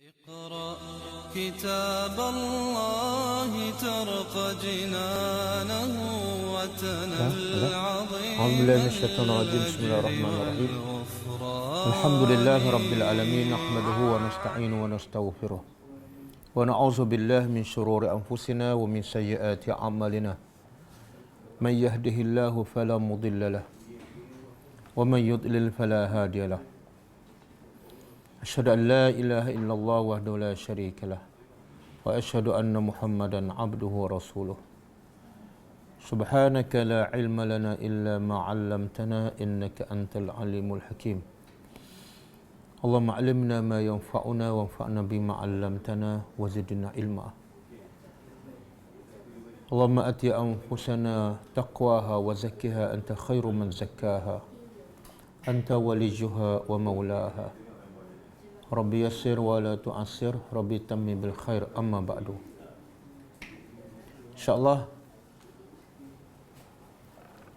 اقرأ كتاب الله ترق جنانه وتنل عظيم بسم الله الرحمن الرحيم الحمد لله رب العالمين نحمده ونستعينه ونستغفره ونعوذ بالله من شرور أنفسنا ومن سيئات أعمالنا من يهده الله فلا مضل له ومن يضلل فلا هادي له أشهد أن لا إله إلا الله وحده لا شريك له وأشهد أن محمدا عبده ورسوله سبحانك لا علم لنا إلا ما علمتنا إنك أنت العليم الحكيم اللهم علمنا ما ينفعنا وانفعنا بما علمتنا وزدنا علما اللهم أت أنفسنا تقواها وزكها أنت خير من زكاها أنت وليها ومولاها Rabbi yassir wa la tu'assir, Rabbi tammi bil khair, amma ba'du. InsyaAllah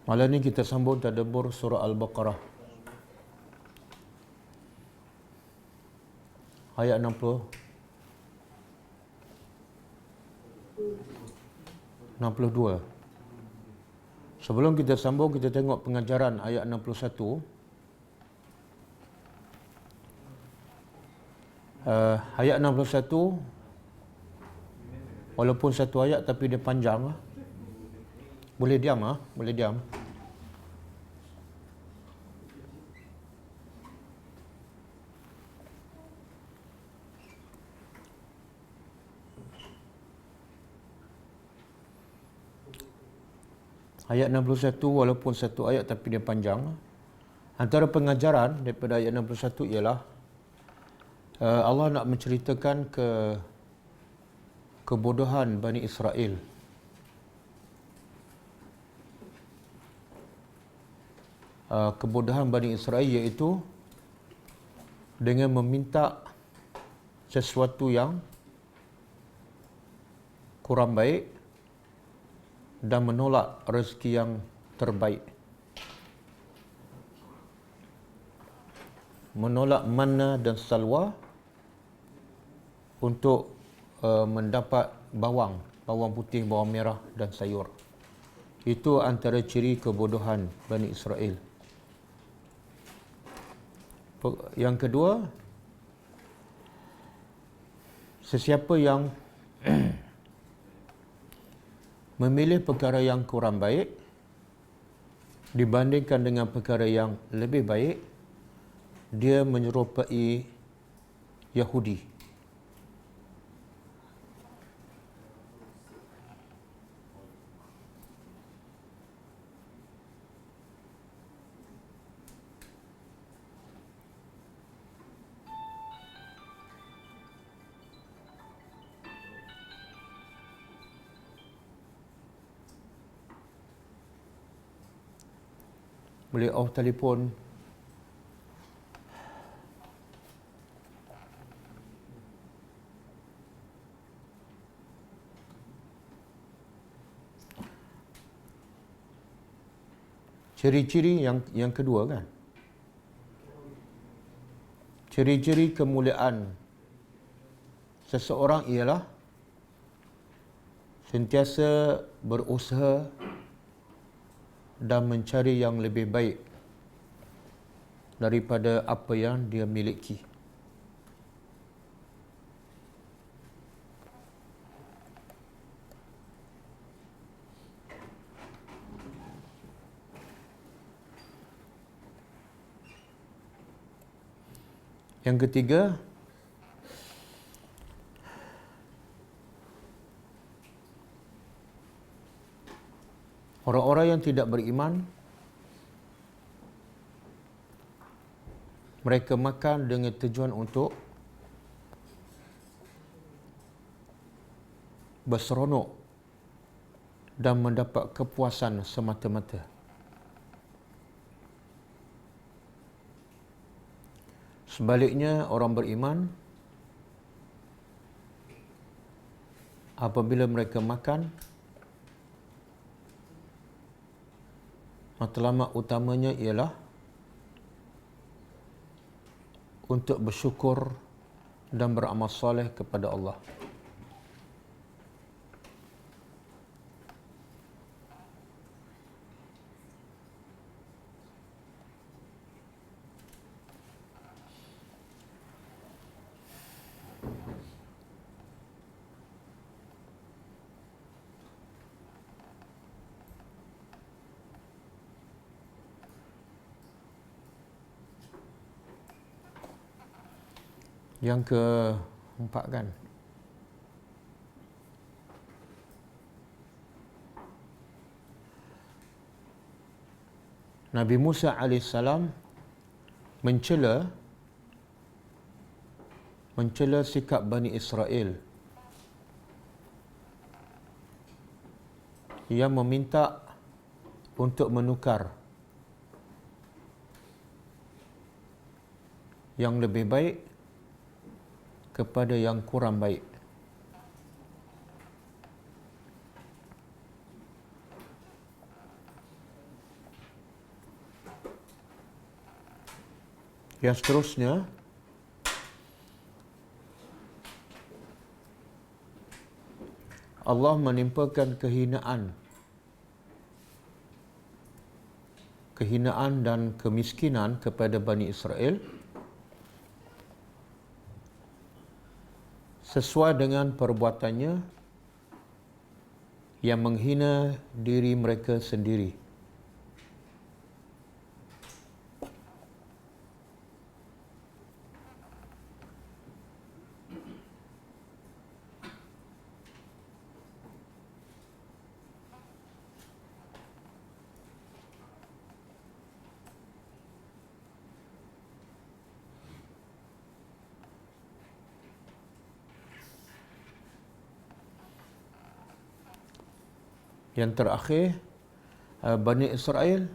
malam ni kita sambung tadabbur surah Al-Baqarah ayat 62. Sebelum kita sambung, kita tengok pengajaran ayat 61. Ayat 61 walaupun satu ayat tapi dia panjang. Boleh diam boleh diam. Ayat 61 walaupun satu ayat tapi dia panjang. Antara pengajaran daripada ayat 61 ialah Allah nak menceritakan kebodohan Bani Israel. Kebodohan Bani Israel iaitu dengan meminta sesuatu yang kurang baik dan menolak rezeki yang terbaik. Menolak manna dan salwa untuk mendapat bawang putih, bawang merah dan sayur. Itu antara ciri kebodohan Bani Israel. Yang kedua, sesiapa yang memilih perkara yang kurang baik dibandingkan dengan perkara yang lebih baik, dia menyerupai Yahudi. Boleh off telefon. Ciri-ciri yang kedua kan. Ciri-ciri kemuliaan seseorang ialah sentiasa berusaha dan mencari yang lebih baik daripada apa yang dia miliki. Yang ketiga, orang-orang yang tidak beriman, mereka makan dengan tujuan untuk berseronok dan mendapat kepuasan semata-mata. Sebaliknya, orang beriman apabila mereka makan, matlamat utamanya ialah untuk bersyukur dan beramal soleh kepada Allah. Yang keempat kan, Nabi Musa AS mencela sikap Bani Israel yang meminta untuk menukar yang lebih baik kepada yang kurang baik. Yang seterusnya, Allah menimpakan kehinaan dan kemiskinan kepada Bani Israel sesuai dengan perbuatannya yang menghina diri mereka sendiri. Yang terakhir, Bani Israel,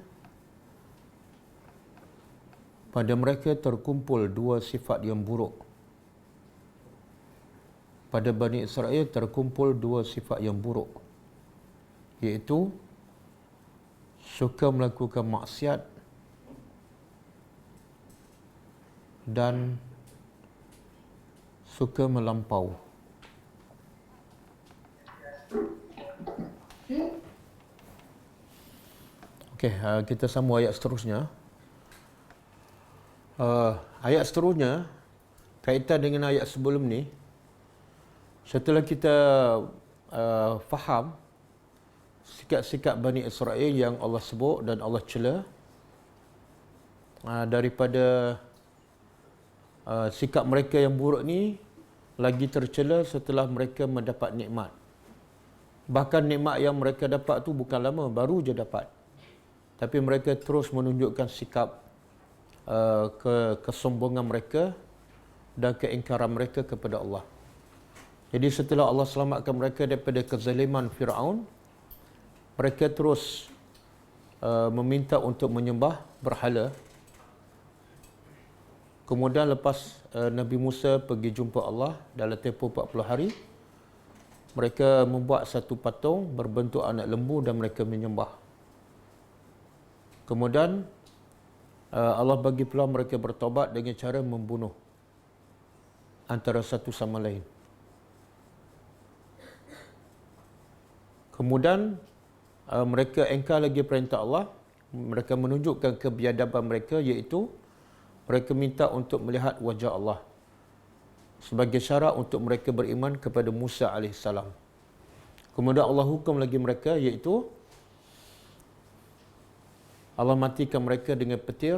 pada mereka terkumpul dua sifat yang buruk. Pada Bani Israel terkumpul dua sifat yang buruk, iaitu suka melakukan maksiat dan suka melampau. Okey, kita sambung ayat seterusnya. Ayat seterusnya kaitan dengan ayat sebelum ni. Setelah kita faham sikap-sikap Bani Israel yang Allah sebut dan Allah cela, daripada sikap mereka yang buruk ni lagi tercela setelah mereka mendapat nikmat. Bahkan nikmat yang mereka dapat tu bukan lama, baru je dapat. Tapi mereka terus menunjukkan sikap kesombongan mereka dan keingkaran mereka kepada Allah. Jadi setelah Allah selamatkan mereka daripada kezaliman Fir'aun, mereka terus meminta untuk menyembah berhala. Kemudian lepas Nabi Musa pergi jumpa Allah dalam tempoh 40 hari, mereka membuat satu patung berbentuk anak lembu dan mereka menyembah. Kemudian Allah bagi peluang mereka bertaubat dengan cara membunuh antara satu sama lain. Kemudian mereka engkar lagi perintah Allah. Mereka menunjukkan kebiadaban mereka, iaitu mereka minta untuk melihat wajah Allah sebagai syarat untuk mereka beriman kepada Musa AS. Kemudian Allah hukum lagi mereka, iaitu Allah matikan mereka dengan petir,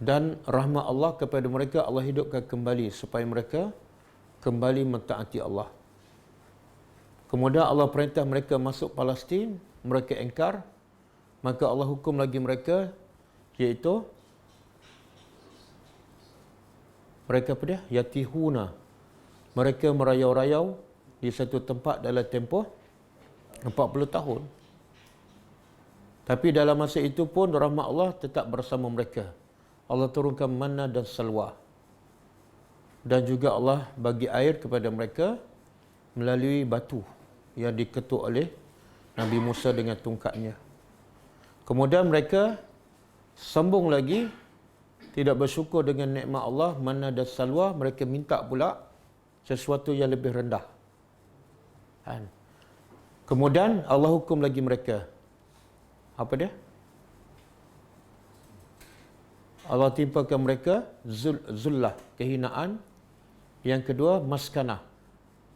dan rahmat Allah kepada mereka Allah hidupkan kembali supaya mereka kembali mentaati Allah. Kemudian Allah perintah mereka masuk Palestin, mereka engkar, maka Allah hukum lagi mereka, iaitu mereka apa dia? Yatihuna. Mereka merayau-rayau di satu tempat dalam tempoh 40 tahun. Tapi dalam masa itu pun rahmat Allah tetap bersama mereka. Allah turunkan manna dan salwa. Dan juga Allah bagi air kepada mereka melalui batu yang diketuk oleh Nabi Musa dengan tongkatnya. Kemudian mereka sambung lagi tidak bersyukur dengan nikmat Allah, mana ada salwa, mereka minta pula sesuatu yang lebih rendah. Kan? Kemudian Allah hukum lagi mereka. Apa dia? Allah timpakan mereka zullah, kehinaan. Yang kedua, maskanah,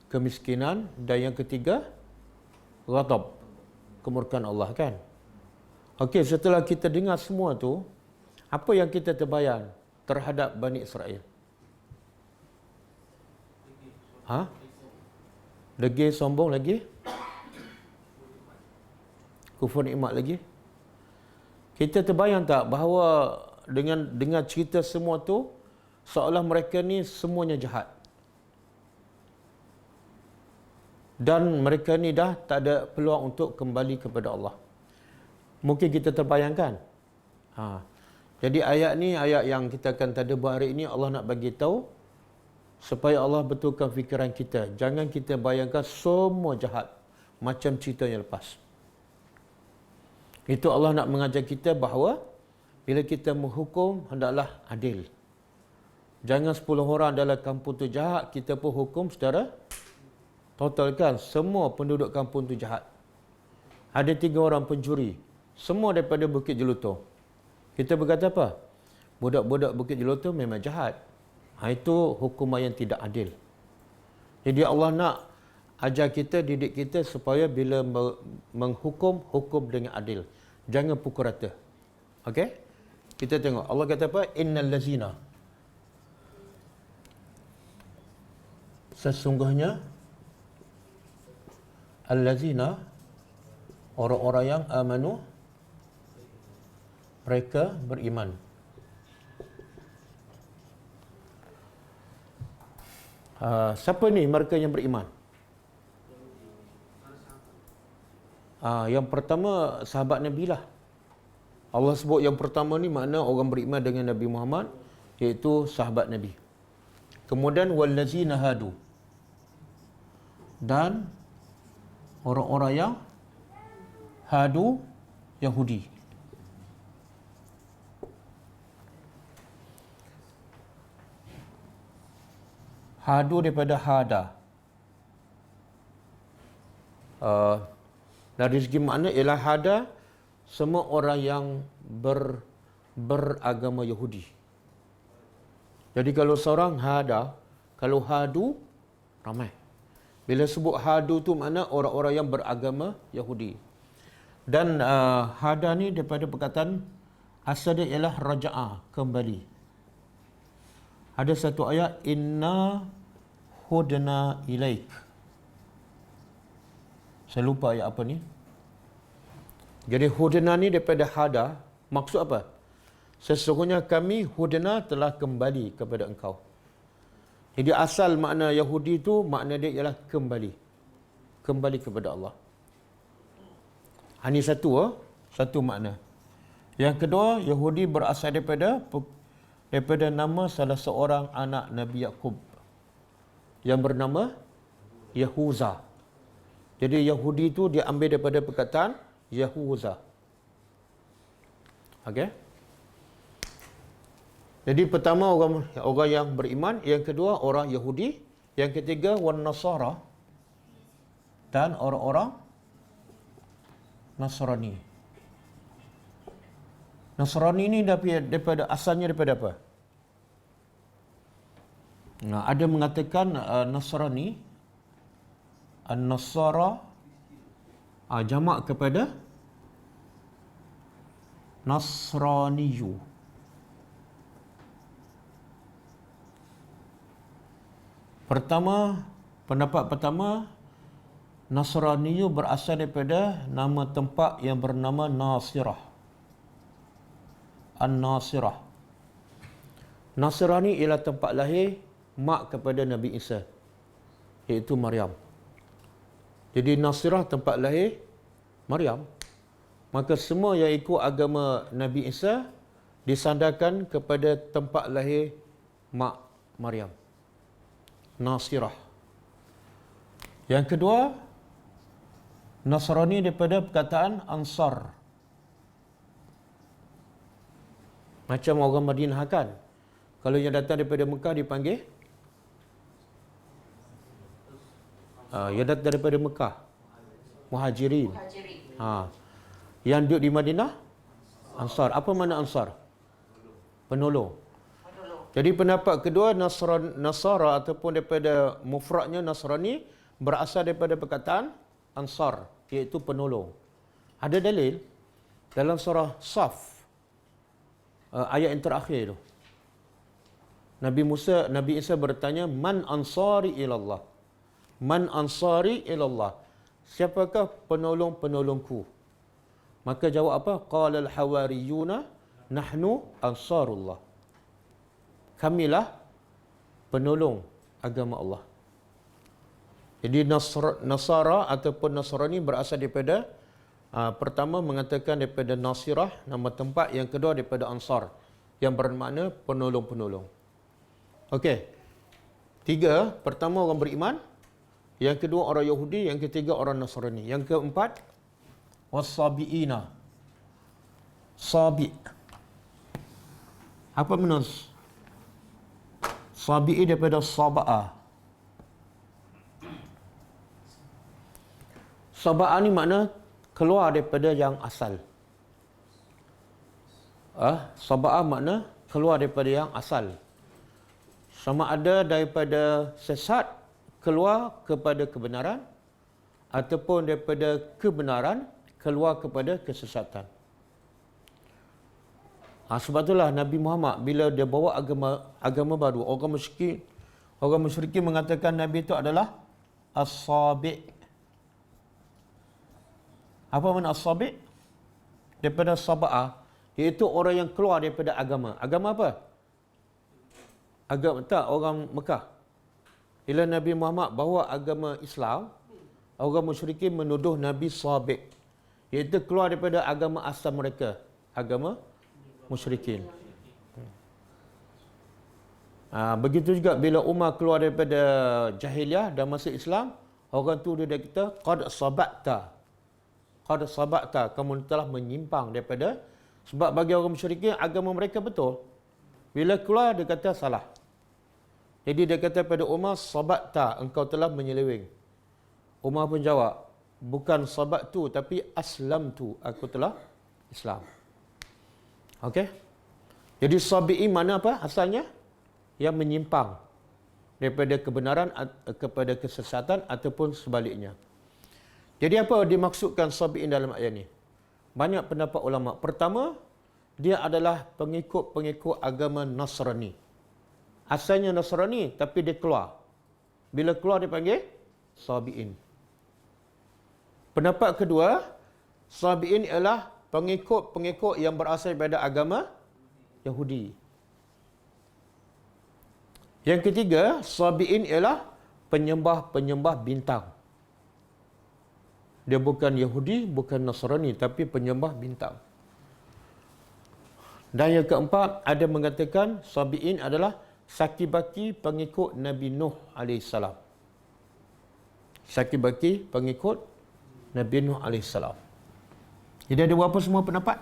kemiskinan. Dan yang ketiga, ghadab, kemurkaan Allah, kan? Okey, setelah kita dengar semua tu, apa yang kita terbayang terhadap Bani Israel? Ha? Degil, sombong lagi? Kufur nikmat lagi? Kita terbayang tak bahawa dengan cerita semua tu, seolah mereka ni semuanya jahat. Dan mereka ni dah tak ada peluang untuk kembali kepada Allah. Mungkin kita terbayangkan. Jadi ayat ni, ayat yang kita akan tadabbur hari ini, Allah nak bagi tahu supaya Allah betulkan fikiran kita. Jangan kita bayangkan semua jahat macam cerita yang lepas. Itu Allah nak mengajar kita bahawa bila kita menghukum, hendaklah adil. Jangan 10 orang dalam kampung tu jahat, kita pun hukum secara total, kan? Semua penduduk kampung tu jahat. Ada 3 orang pencuri, semua daripada Bukit Jelutong. Kita berkata apa? Budak-budak Bukit Jelutong memang jahat. Itu hukuman yang tidak adil. Jadi Allah nak ajar kita, didik kita supaya bila menghukum, hukum dengan adil. Jangan pukul rata. Okey? Kita tengok. Allah kata apa? Innal lazina. Sesungguhnya allazina, orang-orang yang amanu, mereka beriman. Siapa ni mereka yang beriman? Yang pertama sahabat Nabi lah. Allah sebut yang pertama ni makna orang beriman dengan Nabi Muhammad, iaitu sahabat Nabi. Kemudian wallazina hadu, dan orang-orang yang hadu, Yahudi. Hadu daripada hada. Dari segi makna ialah hada, semua orang yang beragama Yahudi. Jadi kalau seorang hada, kalau hadu, ramai. Bila sebut hadu tu makna orang-orang yang beragama Yahudi. Dan hada ni daripada perkataan asal dia ialah raja'ah, kembali. Ada satu ayat, inna hudna ilaik. Saya lupa ayat apa ni. Jadi hudna ni daripada hada, maksud apa? Sesungguhnya kami hudna telah kembali kepada engkau. Jadi asal makna Yahudi tu, makna dia ialah kembali. Kembali kepada Allah. Ini satu makna. Yang kedua, Yahudi berasal daripada nama salah seorang anak Nabi Yaqub yang bernama Yahuza. Jadi Yahudi itu diambil daripada perkataan Yahuza. Okey? Jadi pertama orang yang beriman, yang kedua orang Yahudi, yang ketiga wan Nasara, dan orang-orang Nasrani. Nasrani ni daripada asalnya daripada apa? Ada mengatakan Nasrani, An-Nasara, jamak kepada Nasraniyu. Pendapat pertama, Nasraniyu berasal daripada nama tempat yang bernama Nasirah. An-Nasirah. Nasrani ialah tempat lahir mak kepada Nabi Isa, iaitu Maryam. Jadi Nasirah tempat lahir Maryam. Maka semua yang ikut agama Nabi Isa disandarkan kepada tempat lahir mak Maryam, Nasirah. Yang kedua, Nasrani daripada perkataan Ansar. Macam orang Madinah kan. Kalau yang datang daripada Mekah dipanggil yang datang daripada Mekah Muhajirin. Yang duduk di Madinah Ansar. Apa makna Ansar? Penolong. Jadi pendapat kedua, Nasara ataupun daripada mufradnya Nasrani berasal daripada perkataan Ansar, iaitu penolong. Ada dalil dalam surah Saf, ayat yang terakhir itu. Nabi Isa bertanya, Man ansari ilallah? Man ansari ilallah? Siapakah penolong-penolongku? Maka jawab apa? Qala al-hawariyuna nahnu ansarullah. Kamilah penolong agama Allah. Jadi Nasara ataupun Nasrani berasal daripada pertama mengatakan daripada Nasirah, nama tempat. Yang kedua daripada Ansar, yang bermakna penolong-penolong. Okey. 3, pertama orang beriman. Yang kedua orang Yahudi. Yang ketiga orang Nasrani. Yang keempat, was-sabiina. Sabi. Apa makna sabi'i? Daripada saba'a. Saba'a ni makna keluar daripada yang asal. Saba'a makna keluar daripada yang asal. Sama ada daripada sesat keluar kepada kebenaran, ataupun daripada kebenaran keluar kepada kesesatan. Sebab itulah Nabi Muhammad bila dia bawa agama baru, orang musyrikin mengatakan Nabi itu adalah as-sabi'. Apa makna as-sabi'? Daripada saba'ah, iaitu orang yang keluar daripada agama. Agama apa? Orang Mekah. Bila Nabi Muhammad bawa agama Islam, orang musyrikin menuduh Nabi sabi', iaitu keluar daripada agama asal mereka, agama musyrikin. Begitu juga bila Umar keluar daripada jahiliah dan masuk Islam, orang tu dia kata qad sabaqta, kamu telah menyimpang daripada. Sebab bagi orang musyrikin agama mereka betul, bila keluar dia kata salah. Jadi dia kata pada Umar, sabaqta, engkau telah menyeleweng. Umar pun jawab, bukan sabaqtu tapi aslamtu, aku telah Islam. Okey. Jadi sabi'i mana apa asalnya? Yang menyimpang daripada kebenaran kepada kesesatan ataupun sebaliknya. Jadi apa dimaksudkan sabi'in dalam ayat ini? Banyak pendapat ulama. Pertama, dia adalah pengikut-pengikut agama Nasrani. Asalnya Nasrani tapi dia keluar. Bila keluar dia panggil sabi'in. Pendapat kedua, sabi'in ialah pengikut-pengikut yang berasal daripada agama Yahudi. Yang ketiga, sabi'in ialah penyembah-penyembah bintang. Dia bukan Yahudi, bukan Nasrani, tapi penyembah bintang. Dan yang keempat, ada mengatakan sabi'in adalah saki-baki pengikut Nabi Nuh AS. Saki-baki pengikut Nabi Nuh AS. Jadi ada berapa semua pendapat?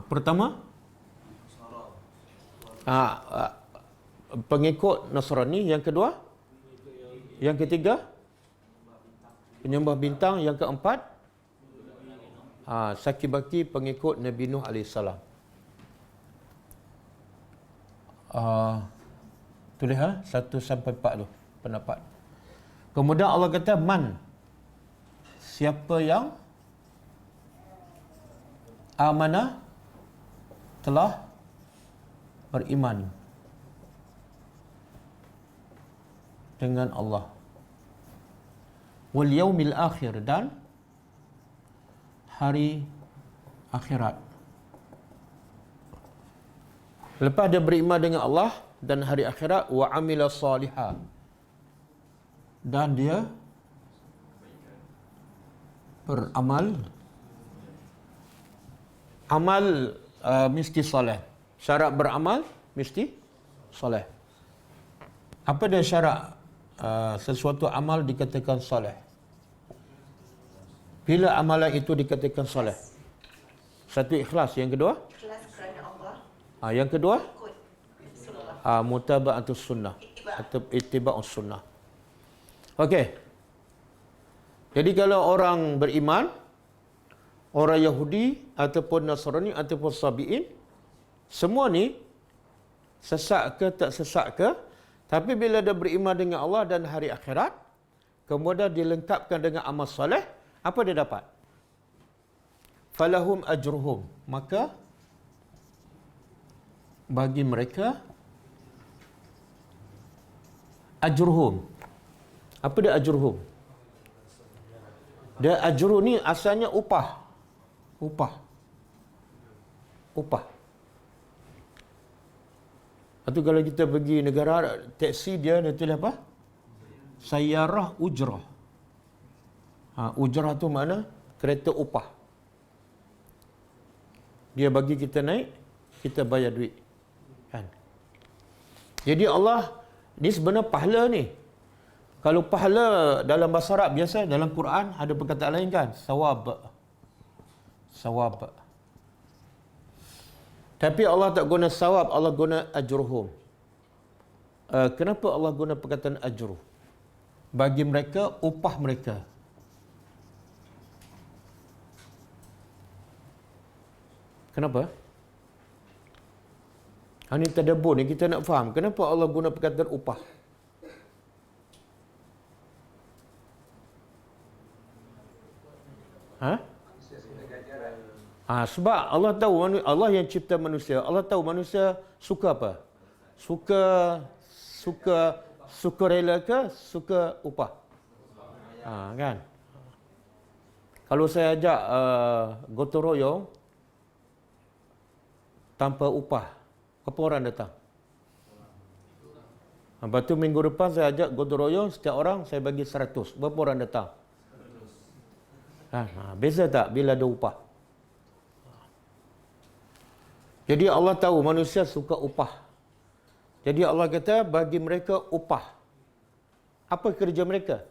Pertama, pengikut Nasrani. Yang kedua, yang ketiga, penyembah bintang. Yang keempat, saki-baki pengikut Nabi Nuh AS. Tulis 1 sampai 4 tu pendapat. Kemudian Allah kata man, siapa yang amanah telah beriman dengan Allah, wal yaumil akhir, dan hari akhirat. Lepas dia beriman dengan Allah dan hari akhirat, wa amila salihah, dan dia beramal mesti soleh. Syarat beramal mesti soleh. Apa dia syarat sesuatu amal dikatakan soleh? Bila amalan itu dikatakan soleh? Satu, ikhlas. Yang kedua, Yang kedua, mutaba'atus sunnah atau ittiba'us sunnah. Okey. Jadi kalau orang beriman, orang Yahudi ataupun Nasrani ataupun Sabi'in, semua ni sesak ke tak sesak ke, tapi bila dia beriman dengan Allah dan hari akhirat, kemudian dilengkapkan dengan amal soleh, apa dia dapat? Falahum ajruhum, maka bagi mereka ajruhum. Apa dia ajruhum? Dia ajru ni asalnya upah. Atau kalau kita pergi negara taksi, dia tulis apa? Sayyarah ujrah. Ujrah tu mana? Kereta upah. Dia bagi kita naik, kita bayar duit. Kan? Jadi Allah, ni sebenarnya pahala ni. Kalau pahala dalam bahasa Arab biasa, dalam Quran ada perkataan lain kan? Sawab. Tapi Allah tak guna sawab, Allah guna ajruhum. Kenapa Allah guna perkataan ajruh? Bagi mereka, upah mereka. Kenapa? Ini tadabbur ni kita nak faham. Kenapa Allah guna perkataan upah? Sebab Allah tahu, Allah yang cipta manusia, Allah tahu manusia suka apa? Suka rela ke suka upah? Kan? Kalau saya ajak gotong royong tanpa upah, berapa orang datang? Lepas tu minggu depan saya ajak gotong royong, setiap orang saya bagi 100. Berapa orang datang? Beza tak bila ada upah? Jadi Allah tahu manusia suka upah. Jadi Allah kata bagi mereka upah. Apa kerja mereka?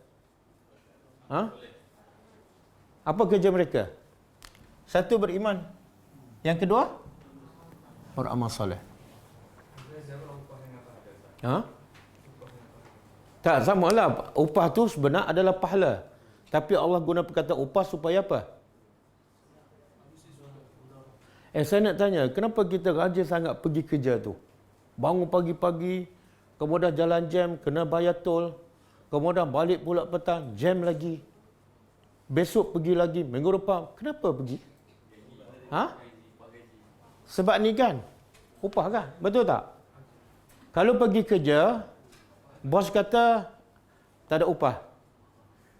Apa kerja mereka? Satu, beriman. Yang kedua, beramal soleh. Tak, sama lah. Upah tu sebenar adalah pahala. Tapi Allah guna perkataan upah supaya apa? Saya nak tanya, kenapa kita rajin sangat pergi kerja tu? Bangun pagi-pagi, kemudian jalan jam, kena bayar tol, kemudian balik pula petang, jam lagi. Besok pergi lagi, minggu depan. Kenapa pergi? Sebab ni kan, upah kan? Betul tak? Kalau pergi kerja, bos kata tak ada upah,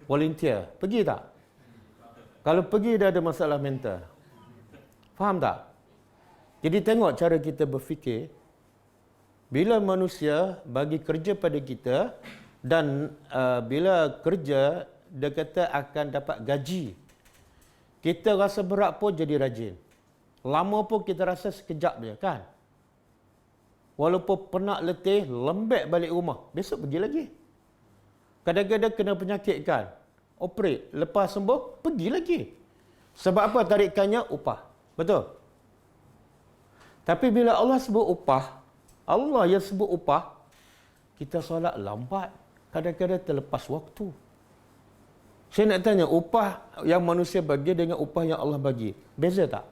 volunteer, pergi tak? Kalau pergi dah ada masalah mental. Faham tak? Jadi tengok cara kita berfikir. Bila manusia bagi kerja pada kita dan bila kerja dia kata akan dapat gaji, kita rasa berat pun jadi rajin. Lama pun kita rasa sekejap je kan? Walaupun penat letih, lembek balik rumah, besok pergi lagi. Kadang-kadang kena penyakit kan, operate, lepas sembuh pergi lagi. Sebab apa? Tarikannya upah. Betul? Tapi bila Allah sebut upah, Allah yang sebut upah, kita solat lambat, kadang-kadang terlepas waktu. Saya nak tanya, upah yang manusia bagi dengan upah yang Allah bagi, beza tak?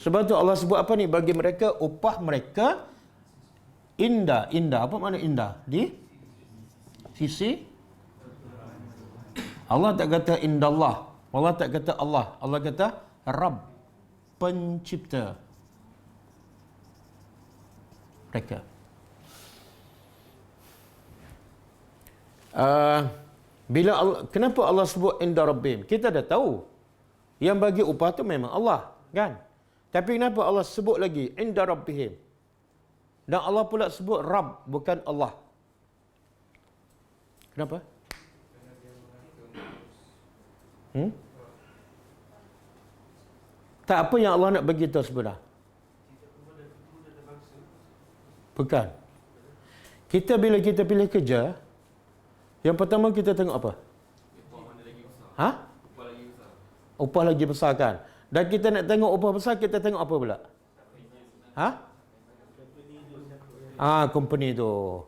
Sebab tu Allah sebut apa ni? Bagi mereka, upah mereka indah. Indah, apa makna indah? Di sisi Allah tak kata indallah. Allah tak kata Allah. Allah kata Rabb, pencipta mereka. Kenapa Allah sebut inda rabbim? Kita dah tahu yang bagi upah tu memang Allah, kan? Tapi kenapa Allah sebut lagi inda rabbihim? Dan Allah pula sebut Rabb, bukan Allah. Kenapa? Tak, apa yang Allah nak bagi tahu sebenar? Bukan. Kita bila kita pilih kerja, yang pertama kita tengok apa? Upah lagi besar kan? Dan kita nak tengok upah besar, kita tengok apa pula? Company tu.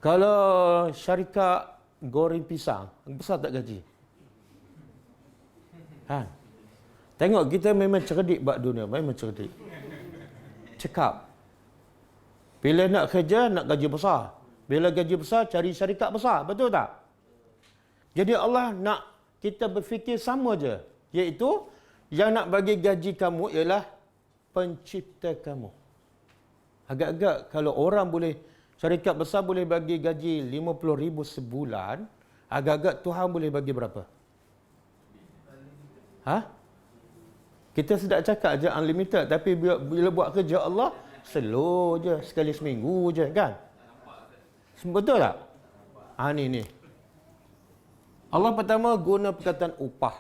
Kalau syarikat goreng pisang, besar tak gaji? Tengok kita memang cerdik buat dunia, memang cerdik. Cekap. Bila nak kerja, nak gaji besar. Bila gaji besar, cari syarikat besar. Betul tak? Jadi Allah nak kita berfikir sama je. Iaitu, yang nak bagi gaji kamu ialah pencipta kamu. Agak-agak kalau orang boleh, syarikat besar boleh bagi gaji 50,000 sebulan, agak-agak Tuhan boleh bagi berapa? Kita sedap cakap je unlimited, tapi bila buat kerja Allah, slow je, sekali seminggu je kan? Betul tak? Ni. Allah pertama guna perkataan upah.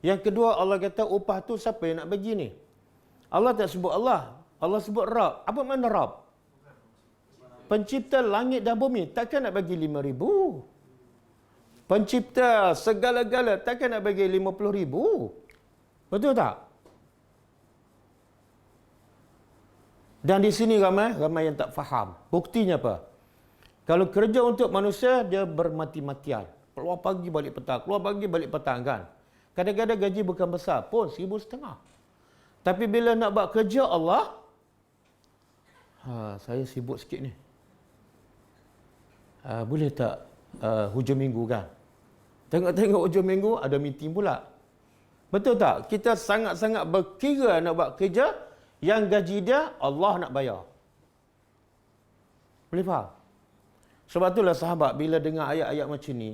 Yang kedua Allah kata upah tu siapa yang nak bagi ni? Allah tak sebut Allah. Allah sebut Rab. Apa makna Rab? Pencipta langit dan bumi. Takkan nak bagi 5,000? Pencipta segala-gala. Takkan nak bagi 50,000? Betul tak? Dan di sini ramai yang tak faham. Buktinya apa? Kalau kerja untuk manusia, dia bermati-matian. Keluar pagi balik petang, keluar pagi balik petang kan. Kadang-kadang gaji bukan besar pun, 1,500. Tapi bila nak buat kerja Allah, saya sibuk sikit ni. Boleh tak hujung minggu kan? Tengok-tengok hujung minggu ada meeting pula. Betul tak? Kita sangat-sangat berkira nak buat kerja yang gaji dia Allah nak bayar. Boleh faham? Sebab itulah sahabat bila dengar ayat-ayat macam ni,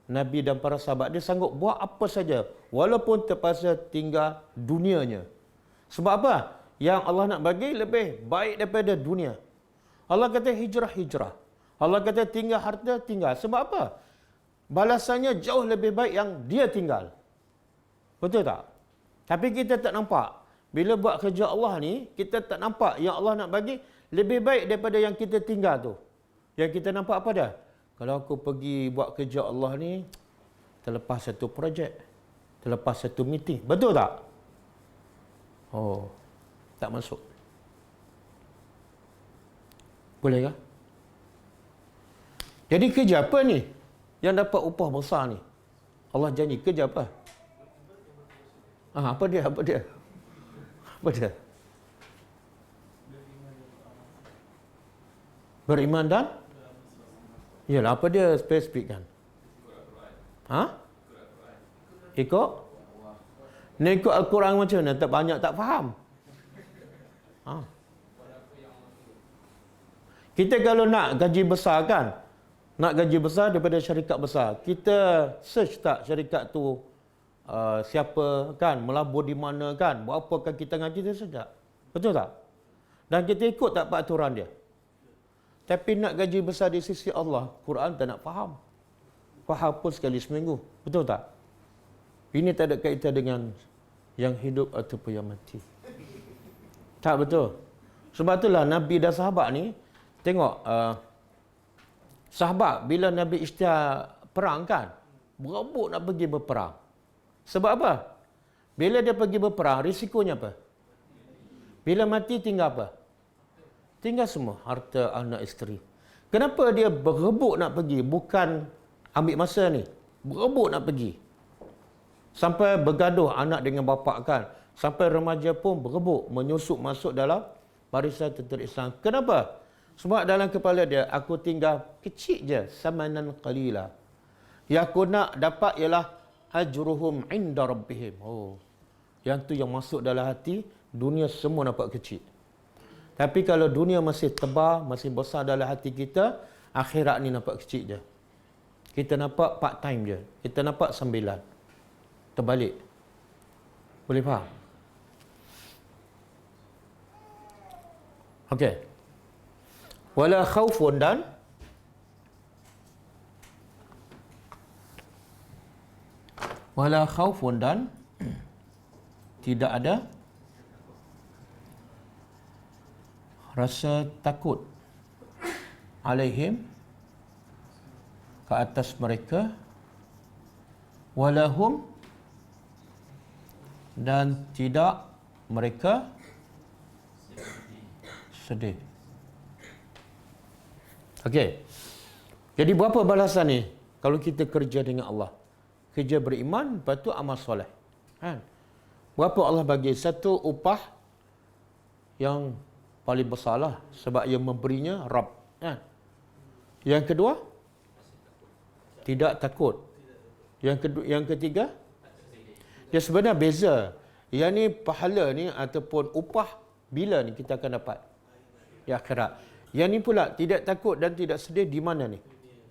Nabi dan para sahabat dia sanggup buat apa saja walaupun terpaksa tinggal dunianya. Sebab apa? Yang Allah nak bagi lebih baik daripada dunia. Allah kata hijrah. Allah kata tinggal harta, tinggal. Sebab apa? Balasannya jauh lebih baik yang dia tinggal. Betul tak? Tapi kita tak nampak. Bila buat kerja Allah ni, kita tak nampak yang Allah nak bagi lebih baik daripada yang kita tinggal tu. Yang kita nampak apa dah? Kalau aku pergi buat kerja Allah ni, terlepas satu projek, terlepas satu meeting. Betul tak? Tak masuk. Boleh kah? Jadi kerja apa ni yang dapat upah besar ni? Allah janji kerja apa? Apa dia? Beriman dan? Yalah, apa dia spesifik kan? Ikut? Ni ikut Al-Quran macam mana? Tak banyak tak faham. Kita kalau nak gaji besar kan? Nak gaji besar daripada syarikat besar. Kita search tak syarikat tu siapa kan? Melabur di mana kan? Buat apa kan kita ngaji dia sejak? Betul tak? Dan kita ikut tak peraturan dia? Tapi nak gaji besar di sisi Allah, Quran tak nak faham. Faham pun sekali seminggu. Betul tak? Ini tak ada kaitan dengan yang hidup ataupun yang mati. Tak betul. Sebab itulah Nabi dan sahabat ni, tengok, sahabat bila Nabi isytihar perang kan, berebut nak pergi berperang. Sebab apa? Bila dia pergi berperang, risikonya apa? Bila mati tinggal apa? Tinggal semua, harta, anak, isteri. Kenapa dia berebut nak pergi? Bukan ambil masa ni. Berebut nak pergi. Sampai bergaduh anak dengan bapa kan. Sampai remaja pun berebut menyusup masuk dalam barisan tentera Islam. Kenapa? Sebab dalam kepala dia, aku tinggal kecil je, samanan qalila. Yang aku nak dapat ialah ajruhum inda rabbihim. Yang tu yang masuk dalam hati, dunia semua nampak kecil. Tapi kalau dunia masih tebal, masih besar dalam hati kita, akhirat ni nampak kecil je. Kita nampak part time je. Kita nampak sambilan. Terbalik. Boleh faham? Okey. Wala khaufun dan tidak ada rasa takut alaihim ke atas mereka, walahum dan tidak mereka sedih. Okey. Jadi berapa balasan ni kalau kita kerja dengan Allah? Kerja beriman, lepas tu amal soleh. Kan? Berapa Allah bagi? Satu upah yang paling besar lah, sebab yang memberinya Rabb. Kan? Yang kedua, tidak takut. Yang ketiga, dia sebenarnya beza. Yang ni pahala ni ataupun upah bila ni kita akan dapat? Di akhirat. Yang ni pula tidak takut dan tidak sedih di mana ni?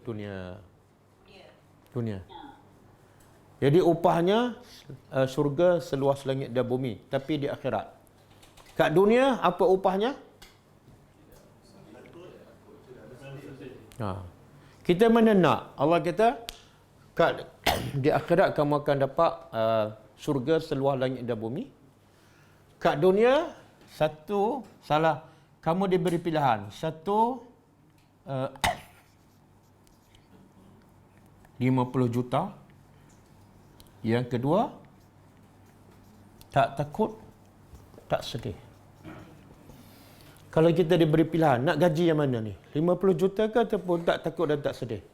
Dunia. Jadi upahnya surga seluas langit dan bumi, tapi di akhirat. Kat dunia apa upahnya? Kita mana nak? Allah kata di akhirat kamu akan dapat surga seluas langit dan bumi. Kat dunia kamu diberi pilihan. Satu 50 juta. Yang kedua, tak takut, tak sedih. Kalau kita diberi pilihan, nak gaji yang mana ni? 50 juta ke ataupun tak takut dan tak sedih?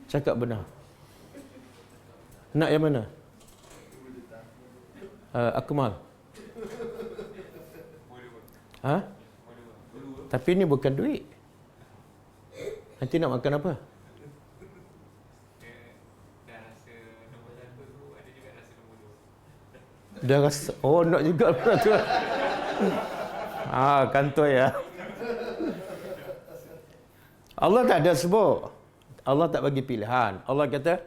Cakap benar. Nak yang mana? Akmal. Tapi ni bukan duit. Nanti nak makan apa? Dah rasa. Oh, nak juga pula tu. Kantoi ya. Allah tak ada sebut. Allah tak bagi pilihan. Allah kata,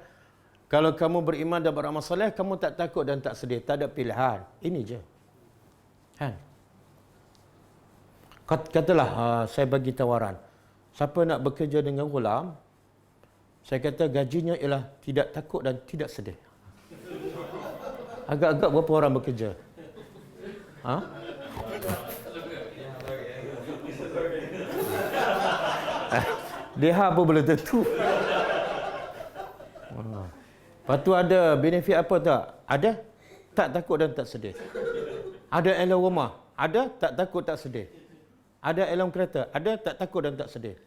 kalau kamu beriman dan beramal soleh, kamu tak takut dan tak sedih. Tak ada pilihan. Ini je. Kan? Katalah, saya bagi tawaran. Siapa nak bekerja dengan Ghulam, saya kata gajinya ialah tidak takut dan tidak sedih. Agak-agak berapa orang bekerja? Dia apa boleh tentu. Lepas tu ada benefit apa tak? Ada, tak takut dan tak sedih. Ada alam rumah, ada, tak takut tak sedih. Ada alam kereta, ada, tak takut dan tak sedih.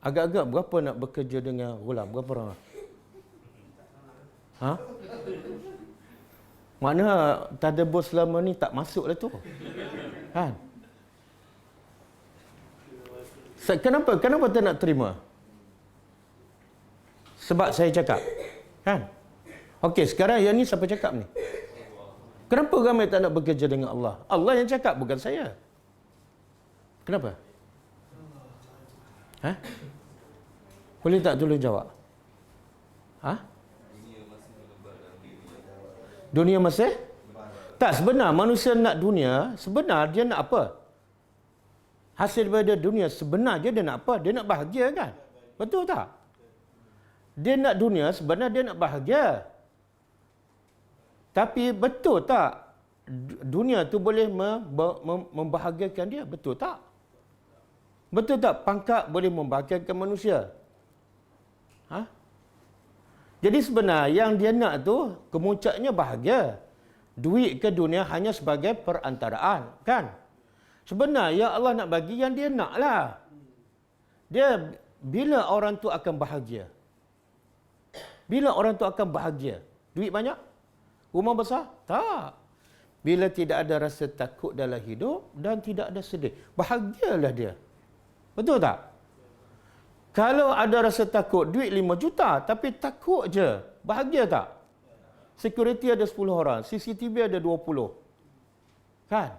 Agak-agak berapa nak bekerja dengan Ghulam? Berapa orang? Mana tadabbur selama ni tak masuk lah tu. Kan? Kenapa tak nak terima? Sebab saya cakap. Kan? Okey, sekarang yang ni siapa cakap ni? Kenapa ramai tak nak bekerja dengan Allah? Allah yang cakap, bukan saya. Kenapa? Boleh tak tolong jawab? Dunia masih? Tak, sebenar manusia nak dunia, sebenar dia nak apa? Hasil daripada dunia, sebenarnya dia nak apa? Dia nak bahagia kan? Betul tak? Dia nak dunia, sebenarnya dia nak bahagia. Tapi betul tak dunia tu boleh membahagiakan dia? Betul tak? Betul tak pangkat boleh membahagiakan manusia? Jadi sebenarnya yang dia nak tu kemuncaknya bahagia. Duit ke dunia hanya sebagai perantaraan, kan? Sebenarnya Allah nak bagi yang dia nak lah. Dia, bila orang tu akan bahagia? Bila orang tu akan bahagia? Duit banyak? Rumah besar? Tak. Bila tidak ada rasa takut dalam hidup dan tidak ada sedih. Bahagialah dia. Betul tak? Kalau ada rasa takut, duit 5 juta, tapi takut je. Bahagia tak? Security ada 10 orang, CCTV ada 20. Kan?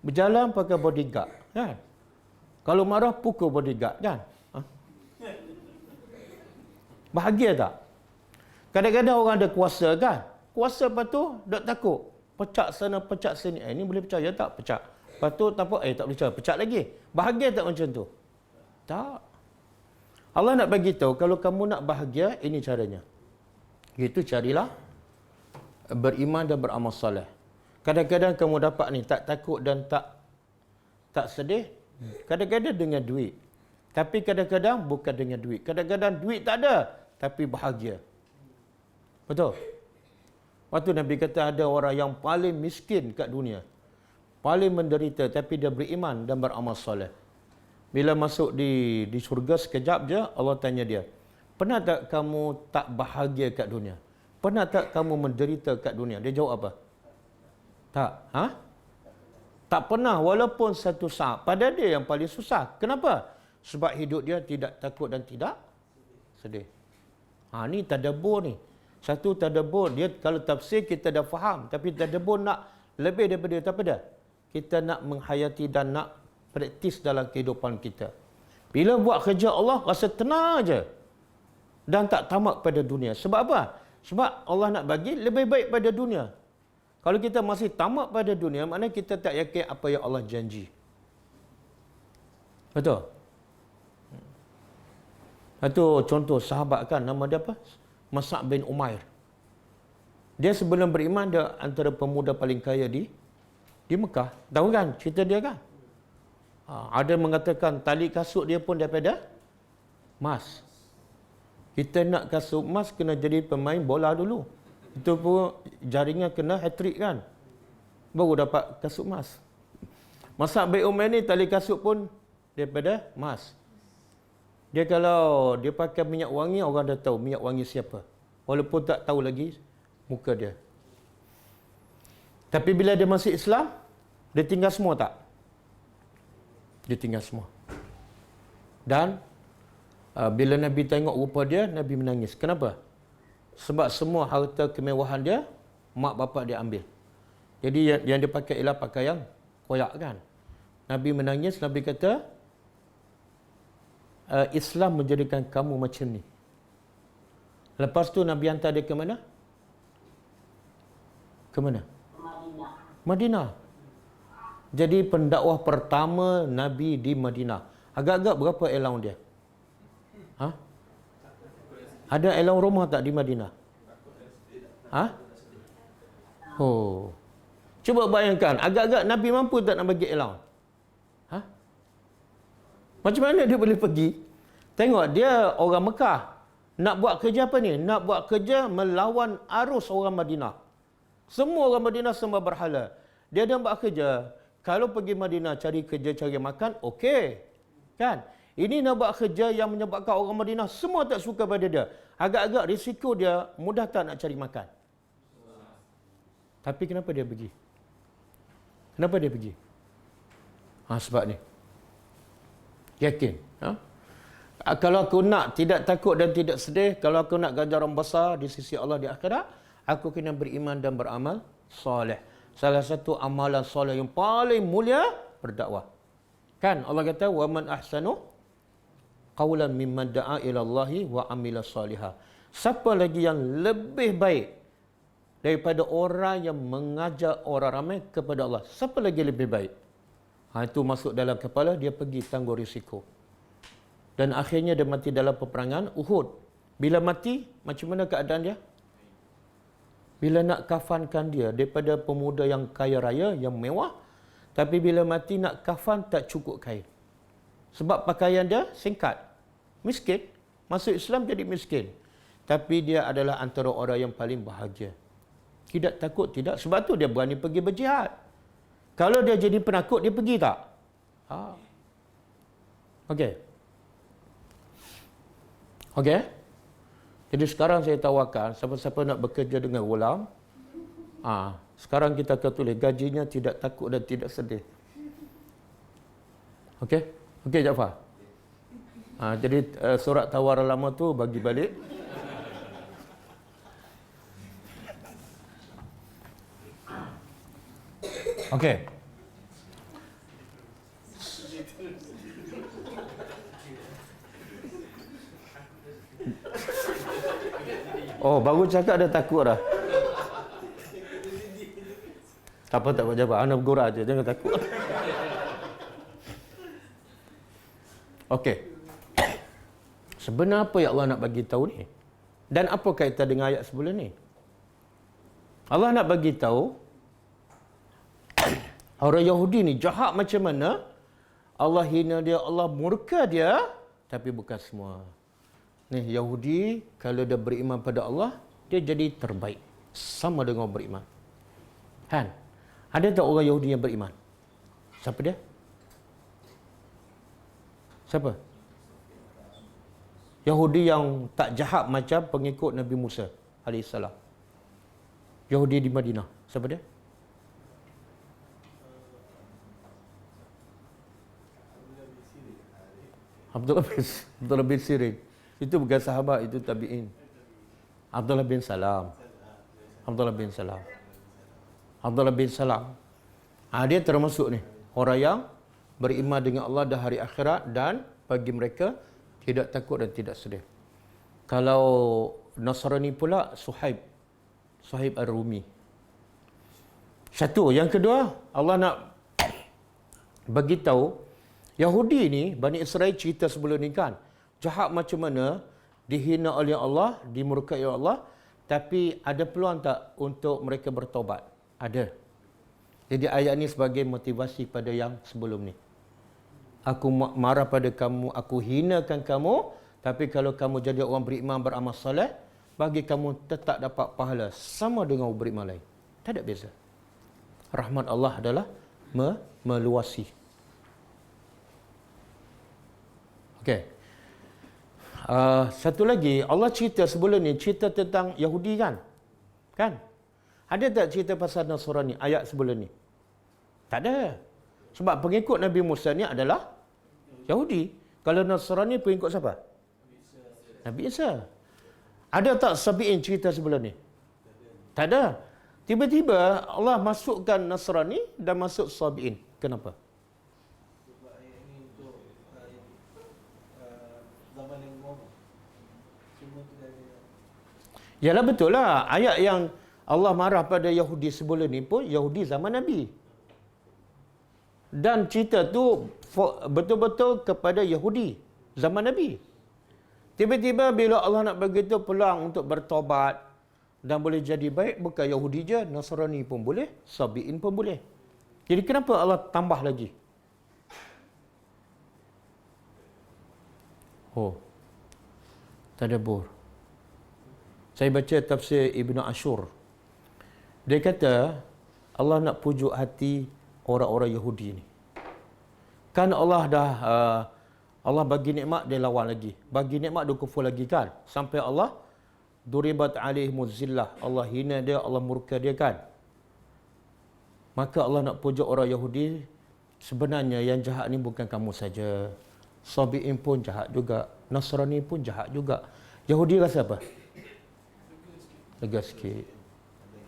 Berjalan pakai bodyguard. Kan? Kalau marah, pukul bodyguard. Kan? Bahagia tak? Kadang-kadang orang ada kuasa kan? Kuasa lepas tu, tak takut. Pecah sana, pecah sini. Ini boleh percaya tak? Pecah. Lepas tu, tak apa. Tak boleh percaya. Pecah lagi. Bahagia tak macam tu? Tak. Allah nak bagi tahu, kalau kamu nak bahagia, ini caranya. Itu carilah beriman dan beramal soleh. Kadang-kadang kamu dapat ni, tak takut dan tak sedih. Kadang-kadang dengan duit. Tapi kadang-kadang bukan dengan duit. Kadang-kadang duit tak ada, tapi bahagia. Betul? Waktu Nabi kata ada orang yang paling miskin kat dunia, paling menderita, tapi dia beriman dan beramal soleh. Bila masuk di syurga sekejap je, Allah tanya dia, pernah tak kamu tak bahagia kat dunia? Pernah tak kamu menderita kat dunia? Dia jawab apa? Tak. Tak pernah, walaupun satu saat. Pada dia yang paling susah. Kenapa? Sebab hidup dia tidak takut dan tidak sedih. Ni tadabbur ni. Satu tadabbur, dia kalau tafsir kita dah faham. Tapi tadabbur nak lebih daripada itu apa dah? Kita nak menghayati dan nak praktis dalam kehidupan kita. Bila buat kerja Allah, rasa tenang aja. Dan tak tamak pada dunia. Sebab apa? Sebab Allah nak bagi lebih baik pada dunia. Kalau kita masih tamak pada dunia, maknanya kita tak yakin apa yang Allah janji. Betul? Itu contoh sahabat kan, nama dia apa? Mus'ab bin Umair. Dia sebelum beriman, dia antara pemuda paling kaya di Mekah. Tahu kan cerita dia kan? Ada mengatakan tali kasut dia pun daripada emas. Kita nak kasut emas kena jadi pemain bola dulu. Itu pun jaringnya kena hat-trick kan. Baru dapat kasut emas. Mus'ab bin Umair ni tali kasut pun daripada emas. Dia kalau dia pakai minyak wangi, orang dah tahu minyak wangi siapa. Walaupun tak tahu lagi muka dia. Tapi bila dia masuk Islam, dia tinggal semua tak? Dia tinggal semua. Dan bila Nabi tengok rupa dia, Nabi menangis. Kenapa? Sebab semua harta kemewahan dia, mak bapak dia ambil. Jadi yang dia pakai ialah pakaian koyak kan. Nabi menangis, Nabi kata, Islam menjadikan kamu macam ni. Lepas tu Nabi hantar dia ke mana? Ke mana? Madinah. Jadi pendakwah pertama Nabi di Madinah. Agak-agak berapa allowance dia? Ada allowance rumah tak di Madinah? Cuba bayangkan, agak-agak Nabi mampu tak nak bagi allowance? Macam mana dia boleh pergi? Tengok, dia orang Mekah. Nak buat kerja apa ni? Nak buat kerja melawan arus orang Madinah. Semua orang Madinah sembah berhala. Dia dah buat kerja. Kalau pergi Madinah cari kerja, cari makan, okey. Kan? Ini nak buat kerja yang menyebabkan orang Madinah semua tak suka pada dia. Agak-agak risiko dia, mudah tak nak cari makan? Tapi kenapa dia pergi? Kenapa dia pergi? Sebab ni. Yakin. Kalau aku nak tidak takut dan tidak sedih, kalau aku nak ganjaran besar di sisi Allah di akhirat, aku kena beriman dan beramal soleh. Salah satu amalan soleh yang paling mulia, berdakwah. Kan Allah kata, wa man ahsanu qawlan mimman da'a ila Allahi wa amila salihah. Siapa lagi yang lebih baik daripada orang yang mengajak orang ramai kepada Allah? Siapa lagi lebih baik? Itu masuk dalam kepala, dia pergi tanggung risiko. Dan akhirnya dia mati dalam peperangan Uhud. Bila mati, macam mana keadaan dia? Bila nak kafankan dia, daripada pemuda yang kaya raya, yang mewah, tapi bila mati nak kafan tak cukup kain. Sebab pakaian dia singkat. Miskin. Masuk Islam jadi miskin. Tapi dia adalah antara orang yang paling bahagia. Tidak takut, tidak. Sebab tu dia berani pergi berjihad. Kalau dia jadi penakut, dia pergi tak? Okey. Okey. Jadi sekarang saya tawarkan, siapa-siapa nak bekerja dengan ulang, sekarang kita akan tulis gajinya tidak takut dan tidak sedih. Okey? Okey Jaafar? Jadi surat tawaran lama tu bagi balik. Okey. Oh, baru cakap dah takut dah. Tak apa Jaafar. Ana bergurau aja, jangan takut. Okey. Sebenarnya apa yang Allah nak bagi tahu ni? Dan apa kaitan dengan ayat sebelum ni? Allah nak bagi tahu orang Yahudi ni jahat macam mana, Allah hina dia, Allah murka dia, tapi bukan semua. Ni Yahudi kalau dia beriman pada Allah, dia jadi terbaik. sama dengan orang beriman. Kan? Ada tak orang Yahudi yang beriman? Siapa dia? Siapa? Yahudi yang tak jahat macam pengikut Nabi Musa alaihissalam. Yahudi di Madinah. Siapa dia? Abdullah bin Sirin. Itu bukan sahabat, itu tabi'in. Abdullah bin Salam. Abdullah bin Salam. Abdullah bin Salam. Dia termasuk ni. Orang yang beriman dengan Allah dan hari akhirat dan bagi mereka tidak takut dan tidak sedih. Kalau Nasrani pula Suhaib. Suhaib Ar-Rumi. Satu. Yang kedua, Allah nak bagi tahu Yahudi ni, Bani Israel cerita sebelum ni kan, jahat macam mana, dihina oleh Allah, dimurkai oleh Allah, tapi ada peluang tak untuk mereka bertobat? Ada. Jadi ayat ni sebagai motivasi pada yang sebelum ni. Aku marah pada kamu, aku hinakan kamu, tapi kalau kamu jadi orang beriman beramal soleh, bagi kamu tetap dapat pahala sama dengan orang beriman lain. Tak ada beza. Rahmat Allah adalah meluasi. Okey. Satu lagi, Allah cerita sebelum ni, cerita tentang Yahudi kan? Kan? Ada tak cerita pasal Nasrani ayat sebelum ni? Tak ada. Sebab pengikut Nabi Musa ni adalah Yahudi. Kalau Nasrani pengikut siapa? Nabi Isa. Ada tak Sabi'in cerita sebelum ni? Tak ada. Tiba-tiba Allah masukkan Nasrani dan masuk Sabi'in. Kenapa? Yalah betul lah. Ayat yang Allah marah pada Yahudi sebelum ni pun Yahudi zaman Nabi. Dan cerita tu betul-betul kepada Yahudi zaman Nabi. Tiba-tiba bila Allah nak bagi tu peluang untuk bertobat dan boleh jadi baik, bukan Yahudi je, Nasrani pun boleh, Sabi'in pun boleh. Jadi kenapa Allah tambah lagi? Oh, tadabbur. Saya baca tafsir Ibn Ashur. Dia kata Allah nak pujuk hati orang-orang Yahudi ni. Kan Allah dah Allah bagi nikmat, dia lawan lagi. Bagi nikmat, dia kufur lagi kan. Sampai Allah duribat alaihimuz zillah. Allah hina dia, Allah murka dia kan. Maka Allah nak pujuk orang Yahudi, sebenarnya yang jahat ni bukan kamu saja. Sabi'in pun jahat juga. Nasrani pun jahat juga. Yahudi rasa apa? Lega sikit.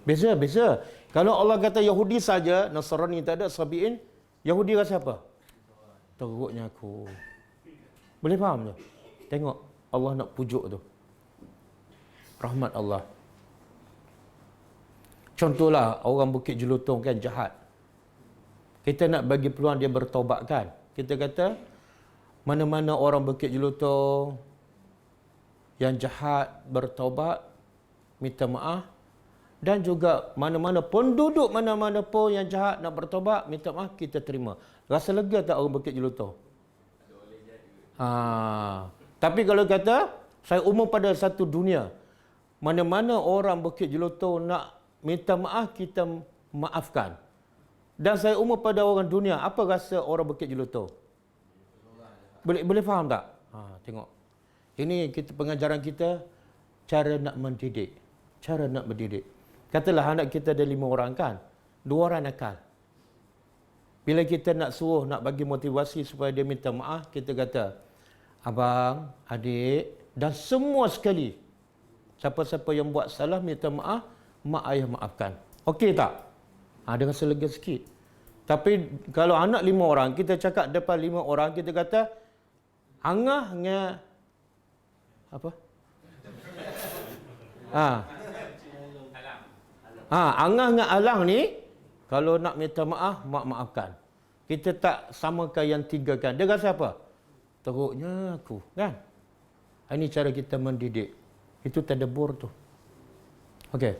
Beza. Kalau Allah kata Yahudi saja, Nasrani tak ada, Sabi'in, Yahudi rasa apa? Teruknya aku. Boleh faham tu? Tengok Allah nak pujuk tu. Rahmat Allah. Contohlah orang Bukit Jelutong kan jahat. Kita nak bagi peluang dia bertaubat kan. Kita kata mana-mana orang Bukit Jelutong yang jahat bertaubat, minta maaf, dan juga mana-mana penduduk mana-mana pun yang jahat nak bertobat, minta maaf, kita terima. Rasa lega tak orang Bukit Jelutong? Tapi kalau kata saya umum pada satu dunia, mana-mana orang Bukit Jelutong nak minta maaf, kita maafkan. Dan saya umum pada orang dunia, apa rasa orang Bukit Jelutong? Boleh faham tak? Tengok. Ini pengajaran kita, cara nak mendidik. Cara nak mendidik. Katalah anak kita ada 5 orang kan, 2 orang nakal. Bila kita nak suruh, nak bagi motivasi supaya dia minta maaf, kita kata, abang, adik, dan semua sekali, siapa-siapa yang buat salah minta maaf, mak ayah maafkan. Okey tak? Dia rasa lega sikit. Tapi kalau anak 5 orang, kita cakap depan 5 orang, kita kata, angah dengan apa? Angah dengan alang ni, kalau nak minta maaf, mak maafkan. Kita tak samakan yang 3 kan. Dia rasa apa? Teruknya aku, kan? Ini cara kita mendidik. Itu tadabbur tu. Okey.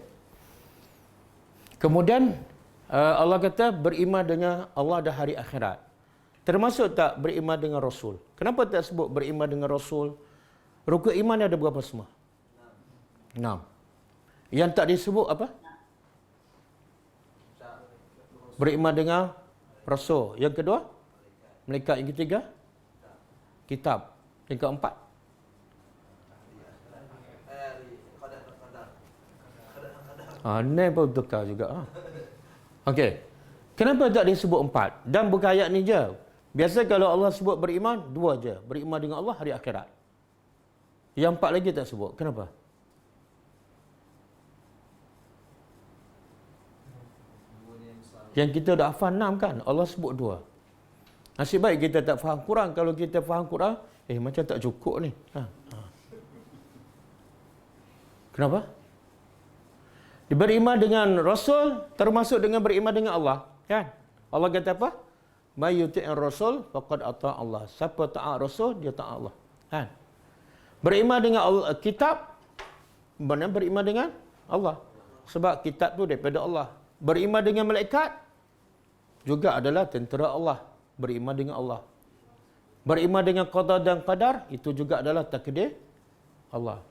Kemudian Allah kata beriman dengan Allah dan hari akhirat. Termasuk tak beriman dengan Rasul? Kenapa tak sebut beriman dengan Rasul? Rukun iman ada berapa semua? 6. Yang tak disebut apa? Beriman dengan Rasul. Yang kedua? Malaikat. Yang ketiga? Kitab. Yang keempat? Ni pun tukar juga. Okey. Kenapa tak disebut 4? Dan bukan ayat ni je. Biasa kalau Allah sebut beriman, 2 je. Beriman dengan Allah hari akhirat. Yang 4 lagi tak sebut. Kenapa? Yang kita dah hafal 6 kan? Allah sebut 2. Nasib baik kita tak faham Quran. Kalau kita faham Quran, macam tak cukup ni. Kenapa? Beriman dengan Rasul termasuk dengan beriman dengan Allah. Kan? Allah kata apa? May yuti'ir Rasul faqad ata' Allah. Siapa taat Rasul, dia taat Allah. Kan? Beriman dengan Allah, kitab, benar beriman dengan Allah. Sebab kitab tu daripada Allah. Beriman dengan malaikat juga adalah tentera Allah. Beriman dengan Allah. Beriman dengan qada dan qadar, itu juga adalah takdir Allah.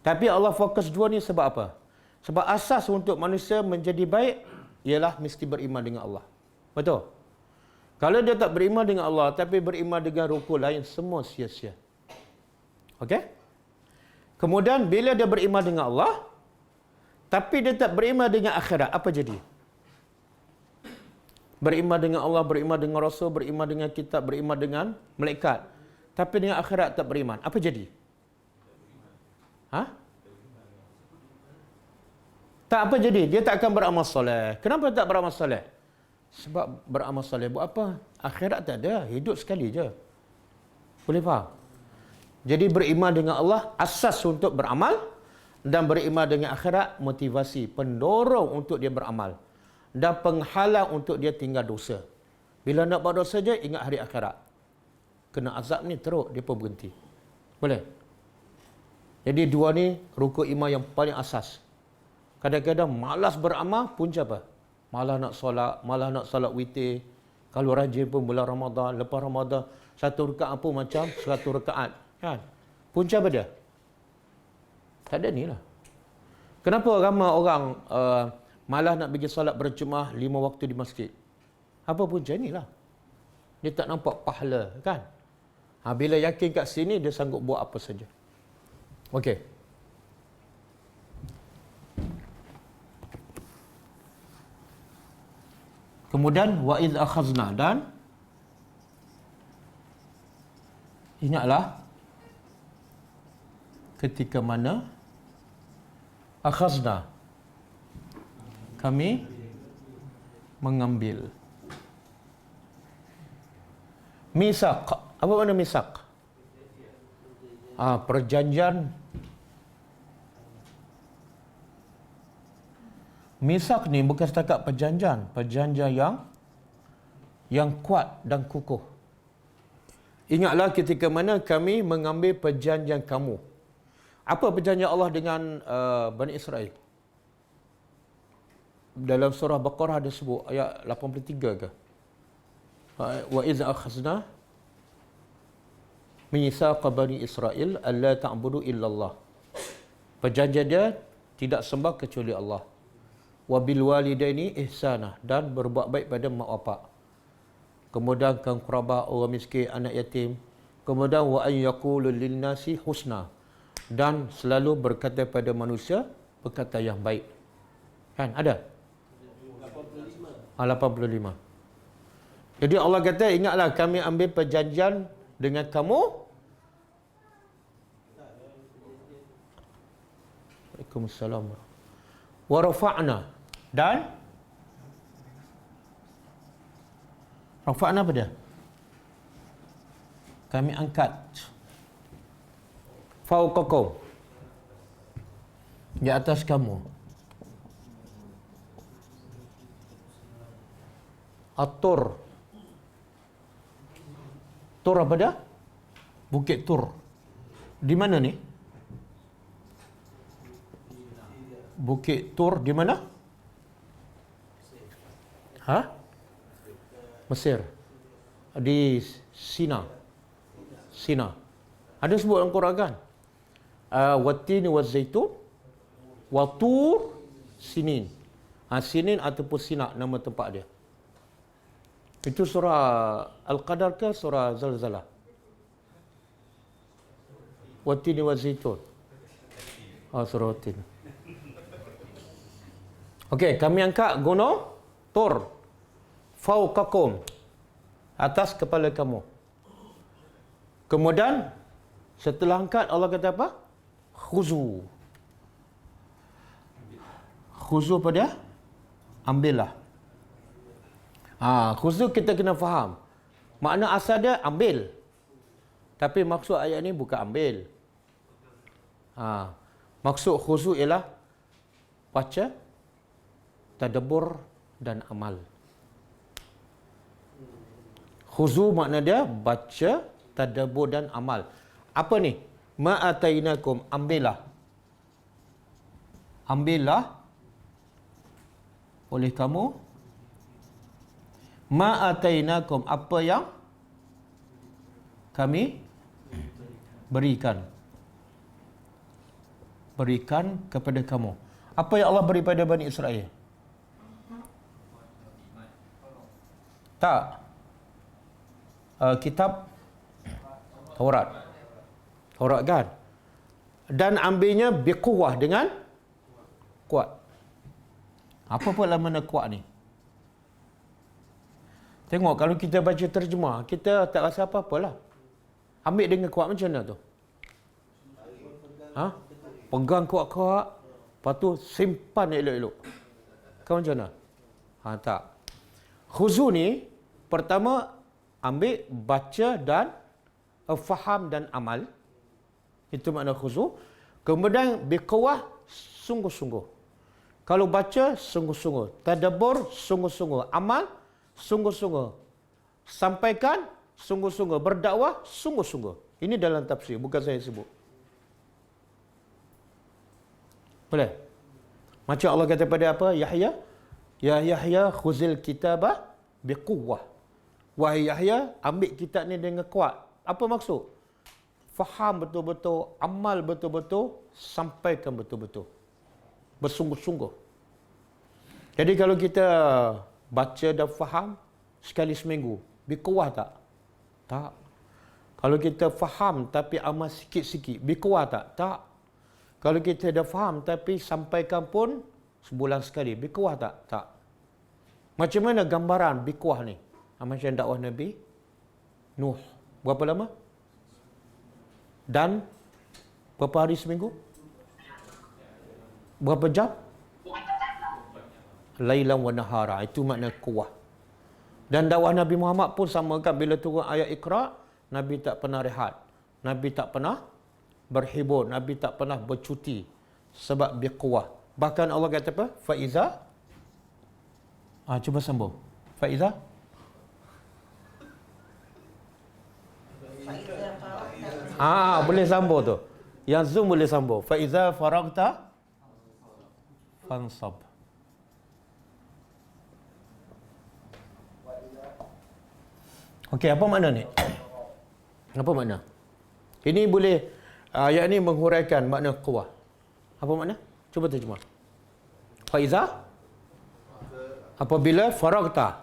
Tapi Allah fokus 2 ni sebab apa? Sebab asas untuk manusia menjadi baik ialah mesti beriman dengan Allah. Betul? Kalau dia tak beriman dengan Allah tapi beriman dengan rukun lain, semua sia-sia. Okey? Kemudian bila dia beriman dengan Allah tapi dia tak beriman dengan akhirat, apa jadi? Beriman dengan Allah, beriman dengan Rasul, beriman dengan kitab, beriman dengan malaikat. Tapi dengan akhirat tak beriman, apa jadi? Tak apa jadi? Dia tak akan beramal soleh. Kenapa tak beramal soleh? Sebab beramal soleh buat apa? Akhirat tak ada. Hidup sekali je. Boleh faham? Jadi beriman dengan Allah asas untuk beramal, dan beriman dengan akhirat motivasi, pendorong untuk dia beramal, dan penghalang untuk dia tinggal dosa. Bila nak buat dosa je, ingat hari akhirat. Kena azab ni teruk, dia pun berhenti. Boleh? Jadi 2 ni rukun iman yang paling asas. Kadang-kadang malas beramal, punca apa? Malah nak solat witir. Kalau rajin pun bulan Ramadan, lepas Ramadan, 1 rakaat pun macam 100 rakaat. Kan? Punca apa dia? Tak ada ni lah. Kenapa ramai orang malah nak pergi solat berjemaah 5 waktu di masjid? Apa punca ni lah? Dia tak nampak pahala, kan? Bila yakin kat sini, dia sanggup buat apa saja. Okey. Kemudian wa idz akhazna, dan ingatlah ketika mana akhazna, kami mengambil misak. Apa makna misak? Perjanjian. Misak ni bukan setakat perjanjian yang kuat dan kukuh. Ingatlah ketika mana kami mengambil perjanjian kamu. Apa perjanjian Allah dengan Bani Israel? Dalam surah Baqarah ada sebut ayat 83 ke? Wa iz akhazna mitsaqa Bani Israel alla ta'budu illallah. Perjanjian dia tidak sembah kecuali Allah. Wabil walidaini ihsana, dan berbuat baik pada mak bapak. Kemudian kan quraba, orang miskin, anak yatim. Kemudian wa an yaqulu lin nasi husna, dan selalu berkata pada manusia perkataan yang baik. Kan ada? 85. Jadi Allah kata, ingatlah kami ambil perjanjian dengan kamu. Waalaikumsalam. Wa rafa'na, dan rafa'na apa dia? Kami angkat fauqakum, di atas kamu, At-Tur. Tur apa dia? Bukit Tur. Di mana ni? Bukit Tur di mana? Mesir. Di Sina. Ada sebut dalam Quran kan? Wattini waz zaitun Wa tur sinin. Sinin ataupun Sina nama tempat dia. Itu surah Al-Qadar ke surah Zalzalah? Watini wa zaitun. Surah Tin. Okey, kami angkat gunung Tur fauqakum, atas kepala kamu. Kemudian setelah angkat Allah kata apa? Khuzu. Khuzu apa dia? Ambillah. Khuzu kita kena faham. Makna asal dia ambil. Tapi maksud ayat ni bukan ambil. Maksud khuzu ialah baca, tadabbur dan amal. Khuzu makna dia baca, tadabbur dan amal. Apa ni? Ma'atainakum, ambillah. Ambillah oleh kamu ma'atainakum, apa yang kami berikan kepada kamu. Apa yang Allah beri pada Bani Israel? Tak. Kitab Taurat. Taurat kan? Dan ambilnya biquwah, dengan kuat. Apa pula mana kuat ni? Tengok kalau kita baca terjemah, kita tak rasa apa-apalah. Ambil dengan kuat macam mana tu? Pegang kuat-kuat, lepas tu simpan elok-elok. Kau macam mana? Tak. Khuzu ni, pertama ambil, baca dan faham dan amal. Itu makna khuzu. Kemudian biquwah, sungguh-sungguh. Kalau baca, sungguh-sungguh. Tadabbur, sungguh-sungguh. Amal, sungguh-sungguh. Sampaikan, sungguh-sungguh. Berdakwah, sungguh-sungguh. Ini dalam tafsir, bukan saya sebut. Boleh? Macam Allah kata pada apa? Yahya. Ya Yahya, khuzil kitabah biquwah. Wahai Yahya, ambil kitab ni dengan kuat. Apa maksud? Faham betul-betul, amal betul-betul, sampaikan betul-betul. Bersungguh-sungguh. Jadi kalau kita baca dan faham sekali seminggu, biquwah tak? Tak. Kalau kita faham tapi amal sikit-sikit, biquwah tak? Tak. Kalau kita dah faham tapi sampaikan pun sebulan sekali, biquwah tak? Tak. Macam mana gambaran biquwah ni? Macam dakwah Nabi Nuh. Berapa lama? Dan berapa hari seminggu? Berapa jam? Lailan wa nahara. Itu makna kuwah. Dan dakwah Nabi Muhammad pun sama kan, bila turun ayat Iqra, Nabi tak pernah rehat. Nabi tak pernah berhibur. Nabi tak pernah bercuti. Sebab biquwah. Bahkan Allah kata apa? Faiza. Cuba sambung. Faiza. Boleh sambung tu. Yang Zoom boleh sambung. Faiza faragta fansab. Okey, apa makna ni? Apa makna? Ini boleh, ayat ni menghuraikan makna quwah. Apa makna? Cuba terjemah. Faiza, apabila faragta,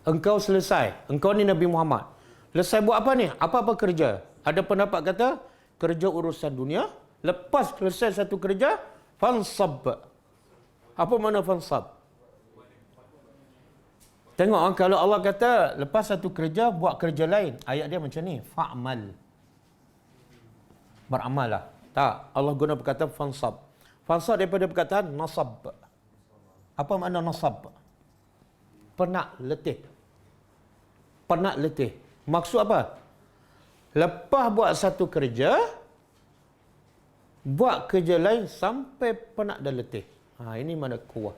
engkau selesai. Engkau ni Nabi Muhammad. Selesai buat apa ni? Apa-apa kerja. Ada pendapat kata, kerja urusan dunia. Lepas selesai satu kerja, fansab. Apa makna fansab? Tengok, kalau Allah kata lepas satu kerja buat kerja lain, ayat dia macam ni, fa'mal. Beramal lah. Tak, Allah guna perkataan fansab. Fansab daripada perkataan nasab. Apa makna nasab? Penat, letih. Penat, letih. Maksud apa? Lepas buat satu kerja, buat kerja lain sampai penat dan letih. Ini mana kuah.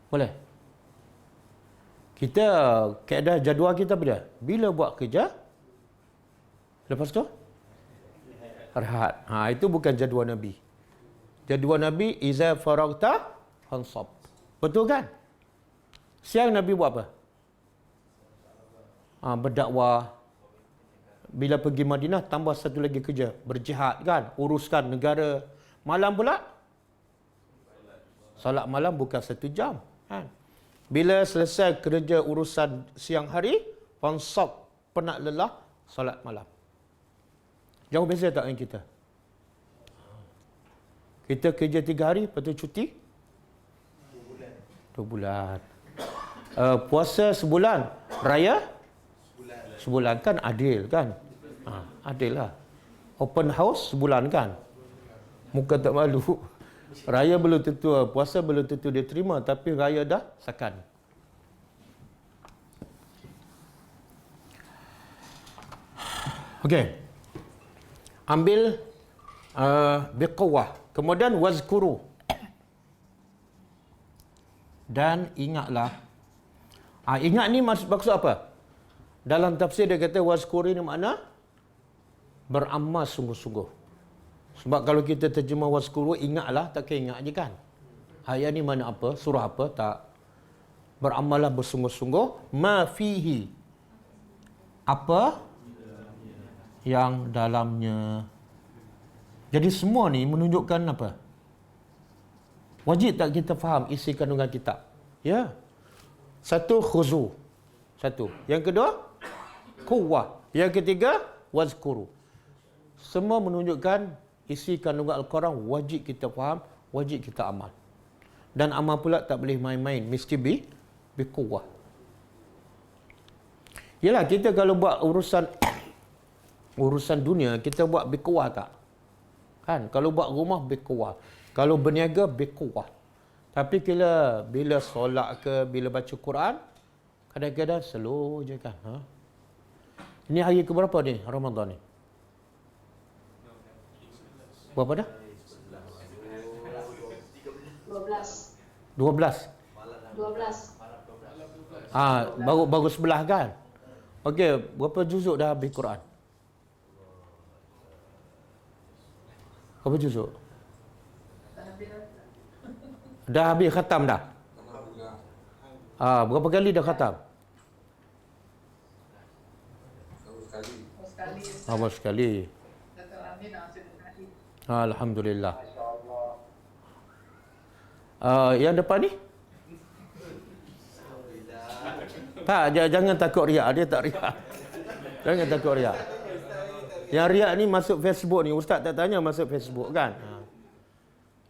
Boleh? Kita, kaedah jadual kita bila buat kerja, lepas tu rehat. Itu bukan jadual Nabi. Jadual Nabi, iza faragta fansab. Betul kan? Siang Nabi buat apa? Berdakwah. Bila pergi Madinah, tambah satu lagi kerja. Berjihad kan? Uruskan negara. Malam pula solat malam bukan 1 jam. Kan? Bila selesai kerja urusan siang hari, fansab, penat lelah, solat malam. Jauh beza tak dengan kita? Kita kerja 3 hari, lepas tu cuti 2 bulan. Puasa sebulan, raya sebulan. Kan adil kan? Adil lah. Open house sebulan kan? Muka tak malu. Raya belum tentu, puasa belum tentu dia terima, tapi raya dah sakan. Okey. Ambil biqawah. Kemudian wazkuru. Dan ingatlah. Ingat ni maksud apa? Dalam tafsir dia kata wazkuri ni makna beramal sungguh-sungguh. Sebab kalau kita terjemah wazkuru, ingatlah, tak kira ingat je kan. Ayat ni mana apa? Surah apa? Tak. Beramallah bersungguh-sungguh. Ma fihi. Apa yang dalamnya. Jadi semua ni menunjukkan apa? Wajib tak kita faham isi kandungan kitab? Ya. Satu, khuzu. Satu. Yang kedua, quwwah. Yang ketiga, wazkuru. Semua menunjukkan isi kandungan Al-Quran wajib kita faham, wajib kita amal. Dan amal pula tak boleh main-main, mesti biquwwah. Yalah, kita kalau buat urusan dunia, kita buat biquwwah tak? Kan? Kalau buat rumah biquwwah. Kalau berniaga biquwwah. Tapi bila solat ke, bila baca Quran, kadang-kadang slow je kan. Ini hari ke berapa ni Ramadan ni? Berapa dah? 12. Baru sebelah kan? Okey, berapa juzuk dah habis Quran? Berapa juzuk? Dah habis khatam dah? Berapa kali dah khatam? Baru sekali. Alhamdulillah. Yang depan ni? Tak, jangan takut riak. Dia tak riak. Jangan takut riak. Yang riak ni masuk Facebook ni. Ustaz tak tanya masuk Facebook kan?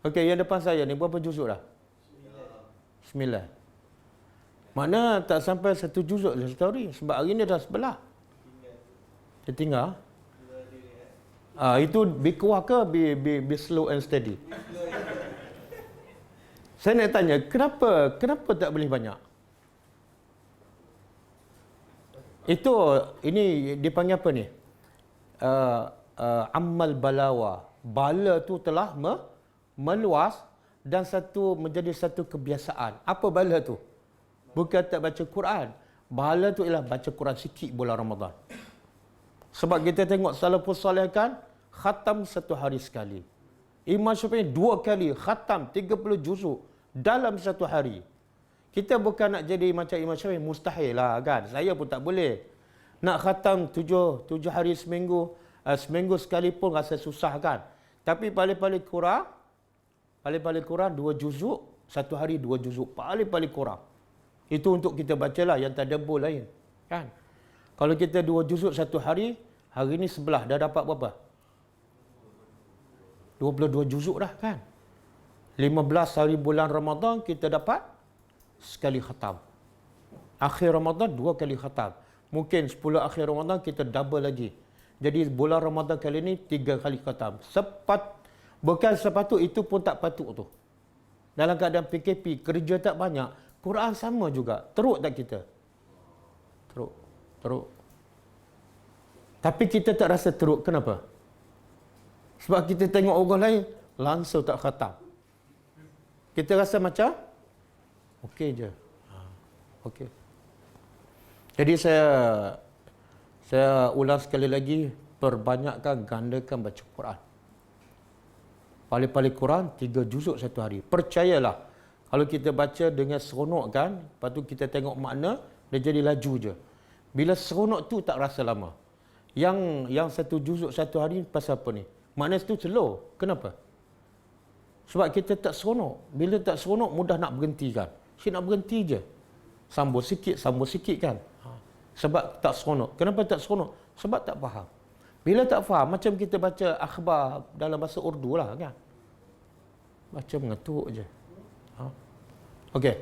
Okey, yang depan saya ni berapa juzuk dah? 9. Mana tak sampai 1 juzuk dah satu hari. Sebab hari ni dah sebelah. Dia tinggal. Itu biquwwah ke be slow and steady? Saya nak tanya, kenapa tak boleh banyak? Ini dipanggil apa ni? Amal balawa. Bala tu telah meluas dan menjadi satu kebiasaan. Apa bala tu? Bukan tak baca Quran. Bala tu ialah baca Quran sikit bulan Ramadan. Sebab kita tengok salafus salih kan, khatam 1 hari sekali. Imam Syafi'i 2 kali khatam 30 juzuk dalam 1 hari. Kita bukan nak jadi macam Imam Syafi'i, mustahil lah kan. Saya pun tak boleh. Nak khatam 7 hari seminggu, seminggu sekali pun rasa susah kan. Tapi paling-paling kurang 2 juzuk, 1 hari 2 juzuk. Paling-paling kurang. Itu untuk kita bacalah, yang tadabbur lain. Kan? Kalau kita 2 juzuk 1 hari, hari ni sebelah dah dapat berapa? 22 juzuk dah kan. 15 hari bulan Ramadan kita dapat sekali khatam. Akhir Ramadan 2 kali khatam. Mungkin 10 akhir Ramadan kita double lagi. Jadi bulan Ramadan kali ni 3 kali khatam. Bukan sepatut, itu pun tak patut tu. Dalam keadaan PKP, kerja tak banyak, Quran sama juga. Teruk tak kita? Teruk. Tapi kita tak rasa teruk. Kenapa? Sebab kita tengok orang lain langsung tak khatam. Kita rasa macam okey je. Okey. Jadi saya ulang sekali lagi, perbanyakkan, gandakan baca Quran. Paling-paling Quran 3 juzuk 1 hari. Percayalah, kalau kita baca dengan seronok kan, lepas tu kita tengok makna, dia jadi laju je. Bila seronok tu tak rasa lama. Yang 1 juzuk 1 hari pasal apa ni? Makna itu slow. Kenapa? Sebab kita tak seronok. Bila tak seronok, mudah nak berhenti kan. Syed nak berhenti je. Sambung sikit kan. Sebab tak seronok. Kenapa tak seronok? Sebab tak faham. Bila tak faham, macam kita baca akhbar dalam bahasa Urdu lah kan. Baca mengetuk je. Okey.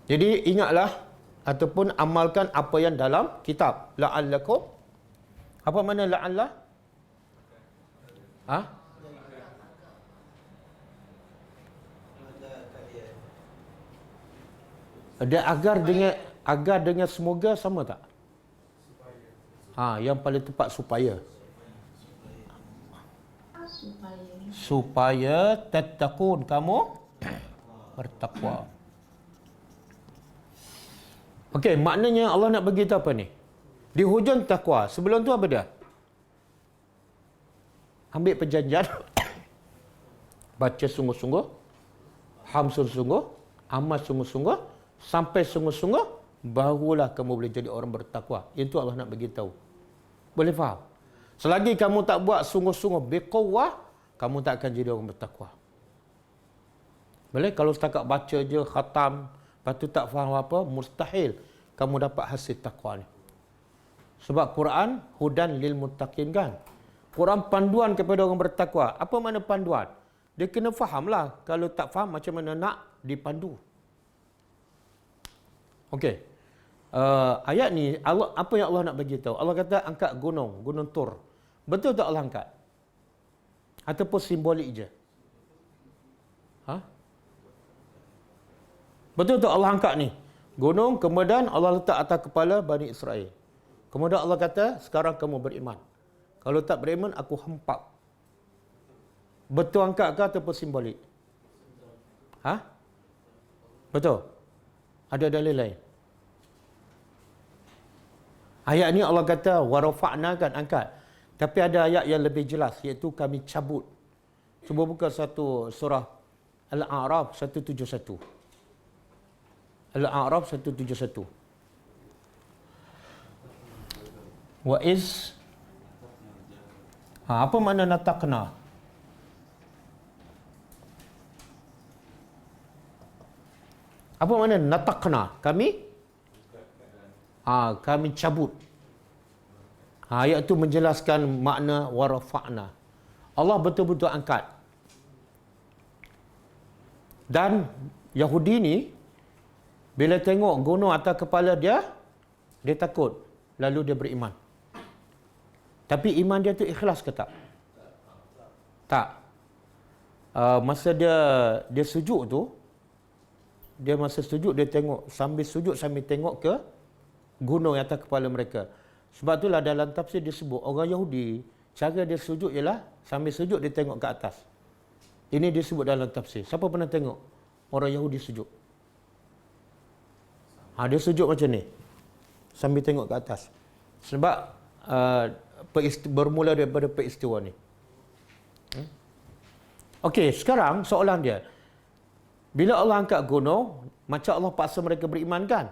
Jadi ingatlah ataupun amalkan apa yang dalam kitab. La'allakum. Apa makna la'allah? Ada agar dengan semoga sama tak? Yang paling tepat supaya. Supaya tattaqun, kamu bertakwa. Okey, maknanya Allah nak beritahu apa ni? Di hujung takwa. Sebelum tu apa dia? Ambil perjanjian. Baca sungguh-sungguh. Faham sungguh-sungguh. Amal sungguh-sungguh. Sampai sungguh-sungguh. Barulah kamu boleh jadi orang bertakwa. Itu Allah nak beritahu. Boleh faham? Selagi kamu tak buat sungguh-sungguh biqawah, kamu tak akan jadi orang bertakwa. Boleh? Kalau setakat baca je, khatam, lepas tu tak faham apa, mustahil kamu dapat hasil takwa ni. Sebab Quran hudan lil muttaqin kan. Quran panduan kepada orang bertakwa. Apa makna panduan? Dia kena fahamlah. Kalau tak faham macam mana nak dipandu. Okey. Ayat ni Allah, apa yang Allah nak bagi tahu? Allah kata angkat gunung Tur. Betul tak Allah angkat? Ataupun simbolik je? Betul tak Allah angkat ni? Gunung, kemudian Allah letak atas kepala Bani Israel. Kemudian Allah kata, sekarang kamu beriman. Kalau tak beriman, aku hempap. Betul angkat ke ataupun simbolik? Betul? Ada dalil lain? Ayat ni Allah kata, warafa'na kan angkat. Tapi ada ayat yang lebih jelas, iaitu kami cabut. Cuba buka satu surah Al-A'raf 171. Al-A'raf 171. Wa iz apa makna nataqna? Apa makna nataqna? Kami cabut. Ayat itu menjelaskan makna warafa'na. Allah betul-betul angkat. Dan Yahudi ni bila tengok gunung atas kepala dia, dia takut. Lalu dia beriman. Tapi iman dia tu ikhlas ke tak? Tak. Masa dia sujud tu, dia masa sujud dia tengok, sambil sujud sambil tengok ke gunung atas kepala mereka. Sebab itulah dalam tafsir disebut orang Yahudi, cara dia sujud ialah sambil sujud dia tengok ke atas. Ini disebut dalam tafsir. Siapa pernah tengok orang Yahudi sujud? Dia sujud macam ni, sambil tengok ke atas. Sebab bermula daripada peristiwa ni. Okey, sekarang soalan dia. Bila Allah angkat gunung, macam Allah paksa mereka beriman kan?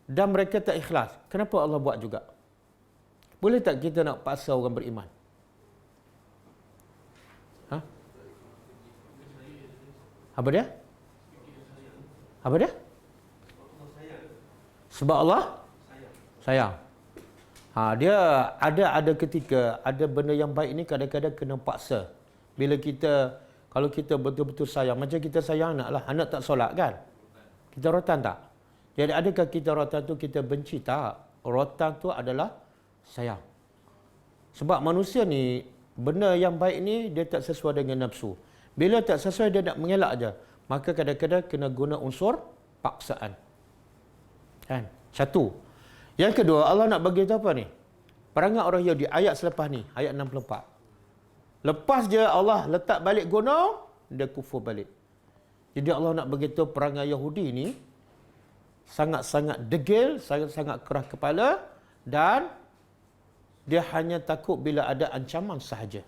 Dan mereka tak ikhlas. Kenapa Allah buat juga? Boleh tak kita nak paksa orang beriman? Apa dia? Apa dia? Sebab Allah sayang. Dia ada ketika ada benda yang baik ni kadang-kadang kena paksa. Bila kalau kita betul-betul sayang, macam kita sayang anak tak solat kan? Kita rotan tak? Jadi adakah kita rotan tu kita benci? Tak. Rotan tu adalah sayang. Sebab manusia ni, benda yang baik ni dia tak sesuai dengan nafsu. Bila tak sesuai dia nak mengelak aja. Maka kadang-kadang kena guna unsur paksaan. Kan? Satu. Yang kedua, Allah nak bagi tahu apa ni? Perangai orang Yahudi ayat selepas ni, ayat 64. Lepas je Allah letak balik gunung, dia kufur balik. Jadi Allah nak bagi tahu perangai Yahudi ni sangat-sangat degil, sangat-sangat keras kepala dan dia hanya takut bila ada ancaman sahaja.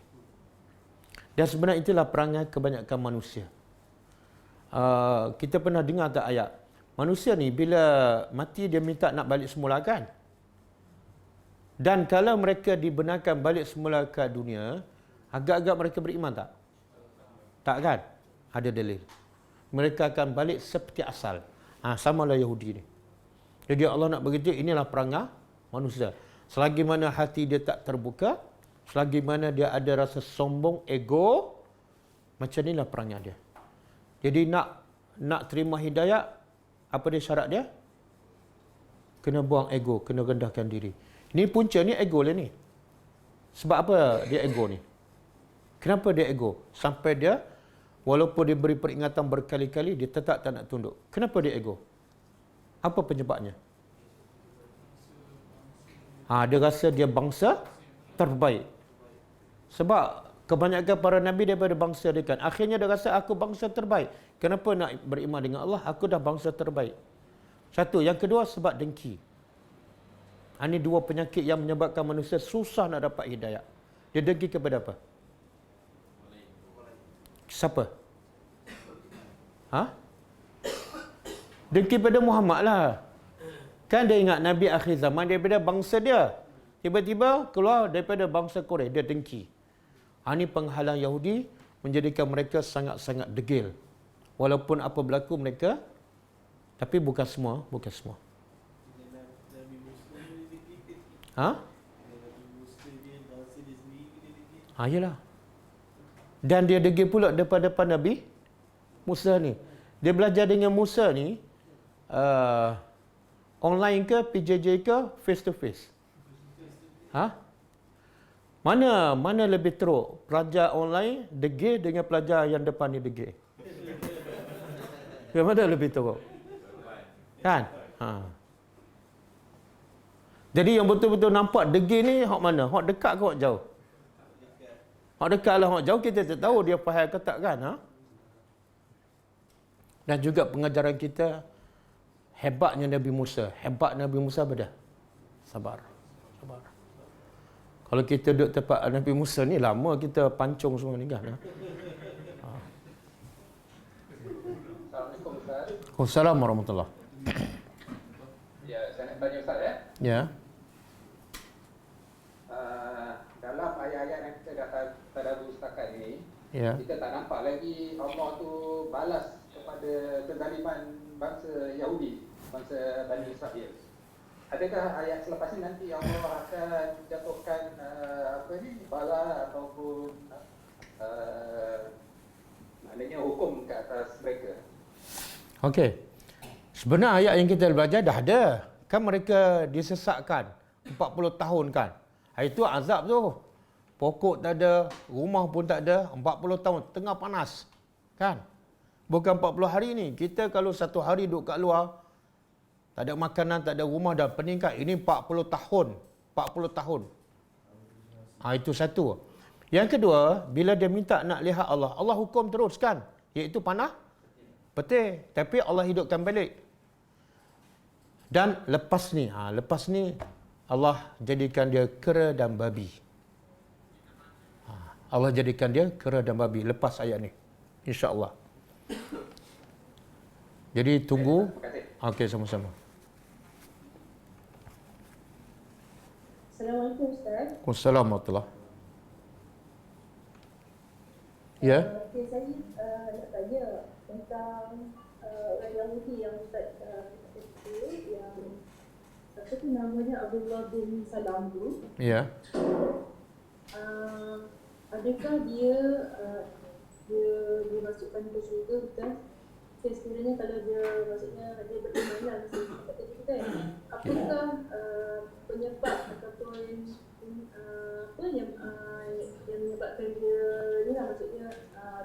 Dan sebenarnya itulah perangai kebanyakan manusia. Kita pernah dengar tak ayat? Manusia ni bila mati dia minta nak balik semula kan? Dan kalau mereka dibenarkan balik semula ke dunia, agak-agak mereka beriman tak? Tak kan? Ada dalil. Mereka akan balik seperti asal. Samalah Yahudi ni. Jadi Allah nak beritahu inilah perangai manusia. Selagi mana hati dia tak terbuka, selagi mana dia ada rasa sombong, ego, macam inilah perangai dia. Jadi nak terima hidayah, apa dia syarat dia? Kena buang ego, kena rendahkan diri. Ni punca ni ego lah ni. Sebab apa dia ego ni? Kenapa dia ego? Sampai dia, walaupun dia beri peringatan berkali-kali, dia tetap tak nak tunduk. Kenapa dia ego? Apa penyebabnya? Dia rasa dia bangsa terbaik. Sebab kebanyakan para nabi daripada bangsa dia kan. Akhirnya dia rasa aku bangsa terbaik. Kenapa nak beriman dengan Allah? Aku dah bangsa terbaik. Satu. Yang kedua sebab dengki. Ini dua penyakit yang menyebabkan manusia susah nak dapat hidayah. Dia dengki kepada apa? Siapa? Dengki pada Muhammad lah. Kan dia ingat Nabi akhir zaman daripada bangsa dia. Tiba-tiba keluar daripada bangsa Quraisy. Dia dengki. Ini penghalang Yahudi menjadikan mereka sangat-sangat degil. Walaupun apa berlaku mereka, tapi bukan semua. Yelah. Dan dia degil pula daripada Nabi Musa ni. Dia belajar dengan Musa ni online ke, PJJ ke, face to face? Mana lebih teruk? Pelajar online degil dengan pelajar yang depan ni degil? Yang mana lebih teruk? Kan? Jadi yang betul-betul nampak degil ni hak mana? Hak dekat ke hak jauh? Hak dekat lah, hak jauh kita tak tahu dia faham ke tak kan? Dan juga pengajaran kita, hebatnya Nabi Musa. Hebat Nabi Musa apa dah? Sabar. Kalau kita duduk tempat Nabi Musa ni, lama kita pancung semua ni kan? Assalamualaikum Ustaz. Waalaikumsalam warahmatullahi. Ya, saya nak tanya Ustaz ya. Ya. Dalam ayat-ayat yang kita dah tadabbur setakat ini, kita tak nampak lagi Allah tu balas kepada kezaliman bangsa Yahudi, bangsa Bani Israel. Adakah ayat selepas ini nanti Allah akan jatuhkan bala ataupun maknanya hukum ke atas mereka? Okey. Sebenarnya ayat yang kita belajar dah ada. Kan mereka disesatkan 40 tahun kan. Itu azab tu. Pokok tak ada, rumah pun tak ada, 40 tahun tengah panas. Kan? Bukan 40 hari ni. Kita kalau satu hari duduk kat luar, tak ada makanan, tak ada rumah dan peningkat. Ini 40 tahun. 40 tahun. Itu satu. Yang kedua, bila dia minta nak lihat Allah, Allah hukum terus kan? Iaitu panah petir. Tapi Allah hidupkan balik. Dan lepas ni Allah jadikan dia kera dan babi. Allah jadikan dia kera dan babi lepas ayat ni. InsyaAllah. Jadi tunggu. Okey, sama-sama. Assalamualaikum Ustaz. Waalaikumsalam warahmatullahi. Ya. Okay, saya nak tanya tentang orang Yahudi yang Ustaz itu yang apa tu namanya Abdullah bin Salam tu. Ya. Adakah dia dimasukkan ke syurga bukan? Sekiranya kalau dia maksudnya dia beriman lah kata kita kan. Apakah penyebab ataupun apa yang menyebabkan dia ni lah maksudnya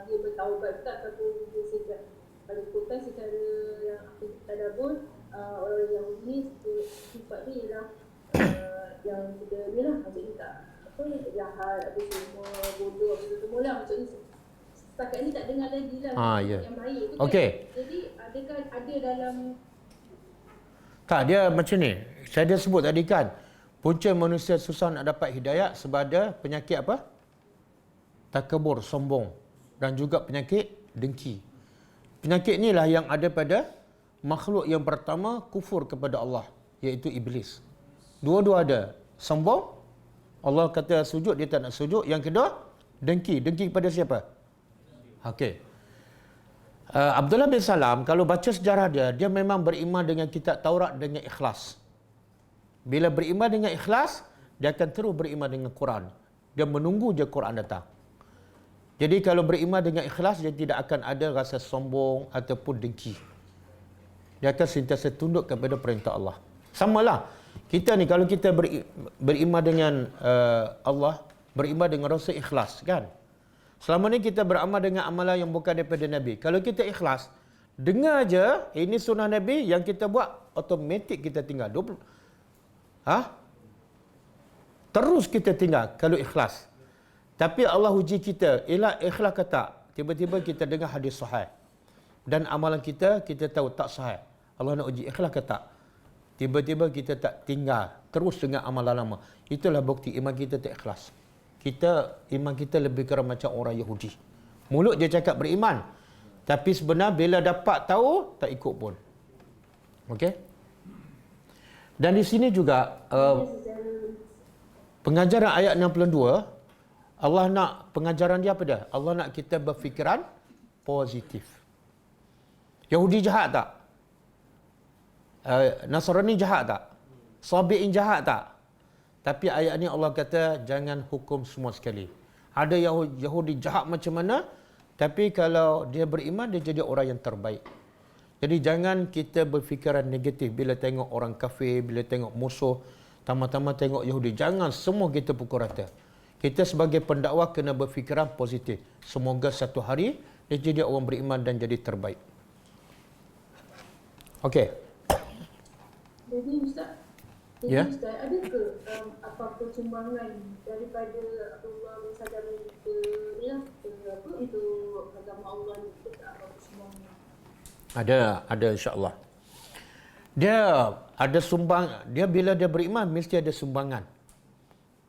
dia bertaubat tak ataupun dia sedang pada kota secara yang kita tadabbur orang Yahudi sifat dia ialah yang sudah ni lah maksudnya tak apa jahat apa semua bodoh apa semua lah maksudnya setakat ni tak dengar lagi lah yang baik tu okay. Kan? Jadi adakah ada dalam tak dia macam ni saya dah sebut tadi kan punca manusia susah nak dapat hidayah sebab ada penyakit apa? Takabur, sombong dan juga penyakit dengki. Penyakit inilah yang ada pada makhluk yang pertama kufur kepada Allah iaitu iblis. Dua-dua ada. Sombong, Allah kata sujud dia tak nak sujud. Yang kedua, dengki. Dengki kepada siapa? Okey. Abdullah bin Salam, kalau baca sejarah dia, dia memang beriman dengan kitab Taurat dengan ikhlas. Bila beriman dengan ikhlas, dia akan terus beriman dengan Quran. Dia menunggu je Quran datang. Jadi kalau beriman dengan ikhlas, dia tidak akan ada rasa sombong ataupun dengki. Dia akan sentiasa tunduk kepada perintah Allah. Samalah, kita ni kalau kita beriman dengan Allah, beriman dengan rasa ikhlas, kan? Selama ni kita beramal dengan amalan yang bukan daripada Nabi. Kalau kita ikhlas, dengar je, ini sunnah Nabi, yang kita buat, automatik kita tinggal. Terus kita tinggal kalau ikhlas. Tapi Allah uji kita, ikhlas ke tak? Tiba-tiba kita dengar hadis sahih. Dan amalan kita tahu tak sahih. Allah nak uji ikhlas ke tak? Tiba-tiba kita tak tinggal, terus dengan amalan lama. Itulah bukti iman kita tak ikhlas. Iman kita lebih kurang macam orang Yahudi. Mulut dia cakap beriman, tapi sebenarnya bila dapat tahu, tak ikut pun. Okey? Dan di sini juga, pengajaran ayat 62, Allah nak, pengajaran dia apa dia? Allah nak kita berfikiran positif. Yahudi jahat tak? Nasrani jahat tak? Sabi'in jahat tak? Tapi ayat ni Allah kata jangan hukum semua sekali. Ada Yahudi jahat macam mana, tapi kalau dia beriman, dia jadi orang yang terbaik. Jadi jangan kita berfikiran negatif bila tengok orang kafir, bila tengok musuh, tama-tama tengok Yahudi. Jangan semua kita pukul rata. Kita sebagai pendakwah kena berfikiran positif. Semoga satu hari dia jadi orang beriman dan jadi terbaik. Okey. Jadi Ustaz, Ya. Ustaz, ada ke apa-apa sumbangan daripada Abdullah bin Salam kita ni lah, itu agama Allah ni, kita tak apa-apa sumbangan? Ada insya-Allah. Dia ada sumbang, dia bila dia beriman mesti ada sumbangan.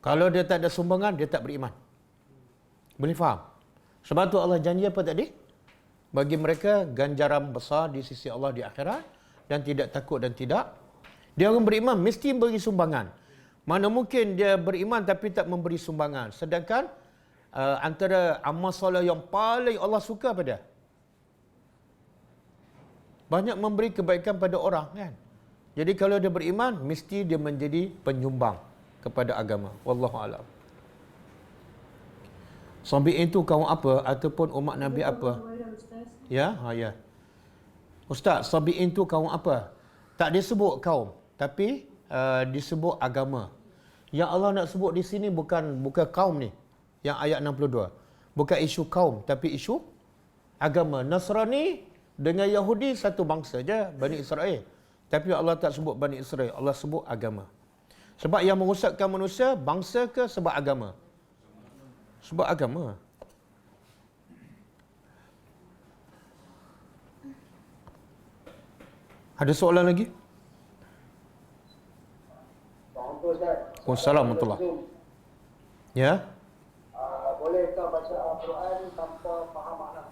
Kalau dia tak ada sumbangan, dia tak beriman. Boleh faham? Sebab tu Allah janji apa tadi? Bagi mereka ganjaran besar di sisi Allah di akhirat, dan tidak takut dan tidak. Dia orang beriman mesti beri sumbangan. Mana mungkin dia beriman tapi tak memberi sumbangan. Sedangkan antara amal soleh yang paling Allah suka apa dia? Banyak memberi kebaikan pada orang, kan? Jadi kalau dia beriman, mesti dia menjadi penyumbang kepada agama. Wallahu a'lam. Sabi'in itu kaum apa ataupun umat Nabi apa? Ya, ya. Ustaz, Sabi'in itu kaum apa? Tak disebut kaum, tapi disebut agama. Yang Allah nak sebut di sini bukan kaum ni. Yang ayat 62. Bukan isu kaum, tapi isu agama. Nasrani dengan Yahudi satu bangsa je, Bani Israel. Tapi Allah tak sebut Bani Israel, Allah sebut agama. Sebab yang merosakkan manusia, bangsa ke sebab agama? Sebab agama. Ada soalan lagi? Waalaikumsalam warahmatullahi. Ya? Bolehkah baca Al-Quran tanpa faham makna?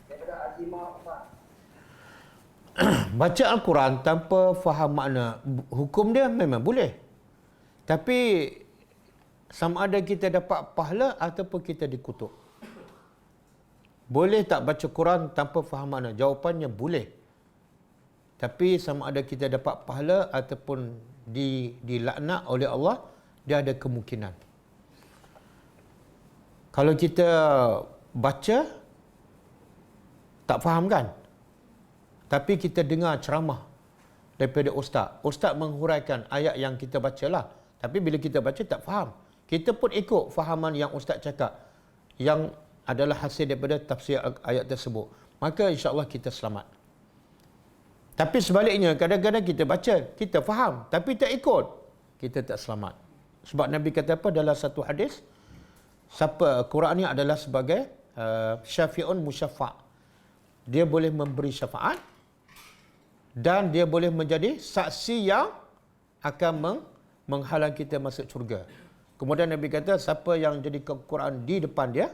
Daripada Azimah Ustaz. Baca Al-Quran tanpa faham makna, hukum dia memang boleh. Tapi sama ada kita dapat pahala ataupun kita dikutuk. Boleh tak baca Quran tanpa faham makna? Jawapannya boleh. Tapi sama ada kita dapat pahala ataupun dilaknat oleh Allah, dia ada kemungkinan. Kalau kita baca tak faham, kan? Tapi kita dengar ceramah daripada ustaz. Ustaz menghuraikan ayat yang kita bacalah. Tapi bila kita baca tak faham, kita pun ikut fahaman yang ustaz cakap, yang adalah hasil daripada tafsir ayat tersebut. Maka insya-Allah kita selamat. Tapi sebaliknya, kadang-kadang kita baca, kita faham, tapi tak ikut, kita tak selamat. Sebab Nabi kata apa dalam satu hadis, siapa Quran ni adalah sebagai syafi'un musyafa'. Dia boleh memberi syafaat dan dia boleh menjadi saksi yang akan menghalang kita masuk syurga. Kemudian Nabi kata, siapa yang jadi Quran di depan dia,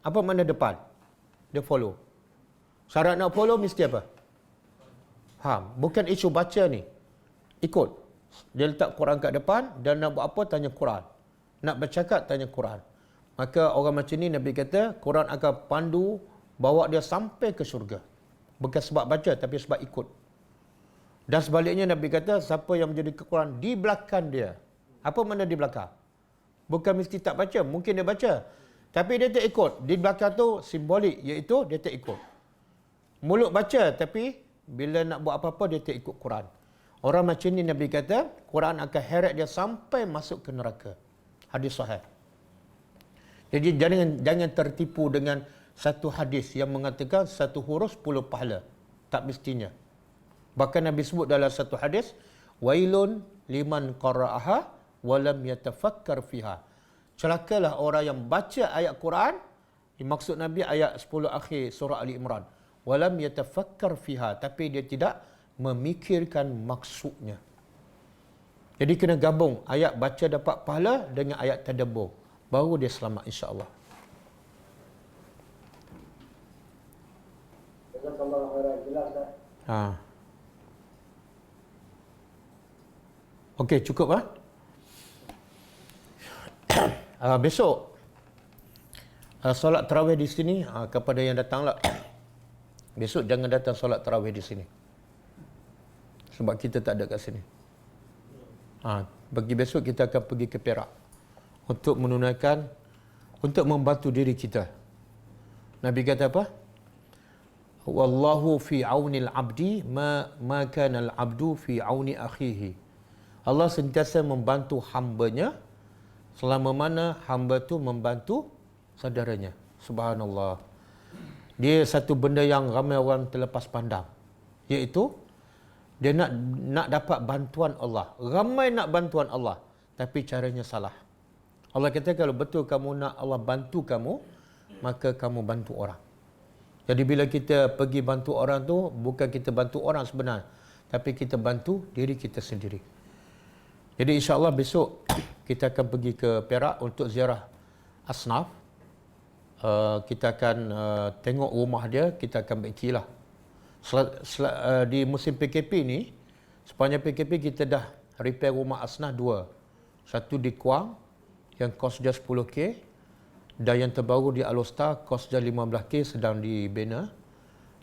apa makna depan? Dia follow. Syarat nak follow mesti apa? Faham. Bukan isu baca ni. Ikut. Dia letak Quran kat depan dan nak buat apa tanya Quran. Nak bercakap tanya Quran. Maka orang macam ni Nabi kata Quran akan pandu bawa dia sampai ke syurga. Bukan sebab baca, tapi sebab ikut. Dan sebaliknya Nabi kata, siapa yang menjadi kekurangan di belakang dia. Apa makna di belakang? Bukan mesti tak baca, mungkin dia baca. Tapi dia tak ikut. Di belakang tu simbolik, iaitu dia tak ikut. Mulut baca, tapi bila nak buat apa-apa, dia tak ikut Quran. Orang macam ni Nabi kata, Quran akan heret dia sampai masuk ke neraka. Hadis sahih. Jadi jangan tertipu dengan satu hadis yang mengatakan satu huruf 10 pahala. Tak mestinya. Bahkan Nabi sebut dalam satu hadis, wailun liman qara'aha walam yatafakkar fiha. Celakalah orang yang baca ayat Quran, dimaksud Nabi ayat 10 akhir surah Ali Imran. Walam yatafakkar fiha, tapi dia tidak memikirkan maksudnya. Jadi kena gabung ayat baca dapat pahala dengan ayat tadabbur. Baru dia selamat insya-Allah. Okey, cukup ah. Besok solat tarawih di sini kepada yang datanglah. Besok jangan datang solat tarawih di sini. Sebab kita tak ada kat sini. Bagi besok kita akan pergi ke Perak untuk menunaikan, untuk membantu diri kita. Nabi kata apa? Wallahu fi aunil abdi ma kana al abdu fi auni akhihi. Allah sentiasa membantu hamba-Nya selama mana hamba tu membantu saudaranya. Subhanallah. Dia satu benda yang ramai orang terlepas pandang, iaitu dia nak dapat bantuan Allah. Ramai nak bantuan Allah, tapi caranya salah. Allah kata kalau betul kamu nak Allah bantu kamu, maka kamu bantu orang. Jadi bila kita pergi bantu orang tu, bukan kita bantu orang sebenar, tapi kita bantu diri kita sendiri. Jadi insya-Allah besok kita akan pergi ke Perak untuk ziarah asnaf. Kita akan tengok rumah dia, kita akan baiki lah. Di musim PKP ni, sepanjang PKP kita dah repair rumah asnaf 2. Satu di Kuang yang kos dia 10K, dan yang terbaru di Alostar kos dia 15K sedang dibina.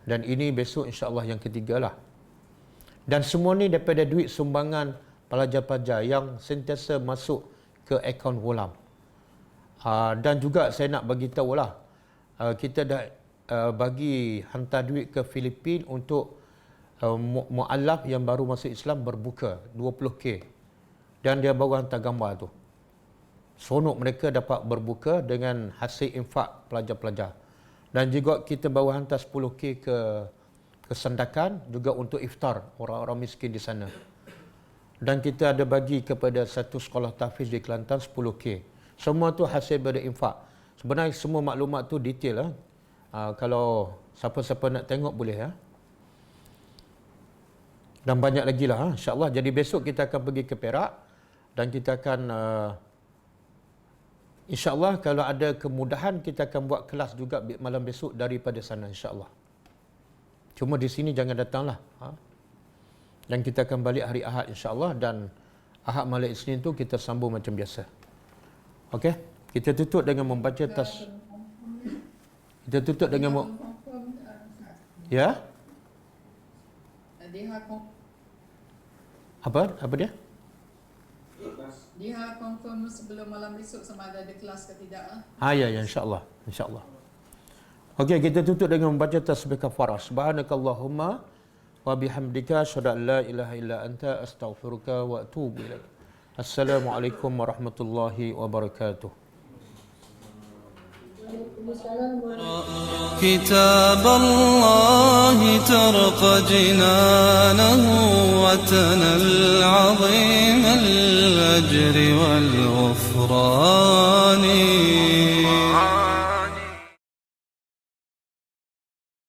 Dan ini besok insya-Allah yang ketiga lah. Dan semua ni daripada duit sumbangan pelajar-pelajar yang sentiasa masuk ke akaun Ghulam. Dan juga saya nak bagi tahulah, kita dah bagi hantar duit ke Filipin untuk mu'allaf yang baru masuk Islam berbuka 20K. Dan dia baru hantar gambar tu. Seronok mereka dapat berbuka dengan hasil infak pelajar-pelajar. Dan juga kita baru hantar 10K ke Sandakan juga untuk iftar orang-orang miskin di sana. Dan kita ada bagi kepada satu sekolah tahfiz di Kelantan 10K. Semua tu hasil daripada infak. Sebenarnya semua maklumat tu detail lah. Kalau siapa-siapa nak tengok boleh ya. Dan banyak lagi lah insya-Allah. Jadi besok kita akan pergi ke Perak dan kita akan insya-Allah kalau ada kemudahan kita akan buat kelas juga malam besok daripada sana insya-Allah. Cuma di sini jangan datanglah. Dan kita akan balik hari Ahad insya-Allah, dan Ahad malam Isnin tu kita sambung macam biasa. Okey, kita tutup dengan membaca kita tutup dengan ya? Apa dia? Dia confirm sebelum malam besok sama ada kelas ke tidak lah. Ya insya-Allah, insya-Allah. Okey, kita tutup dengan membaca tasbih kafarah. Subhanakallahumma wa bihamdika asyhadu an la ilaha illa anta astaghfiruka wa atubu ilaik. Assalamualaikum warahmatullahi wabarakatuh. كتاب الله ترقى جنانه وتنال عظيم الأجر والغفران.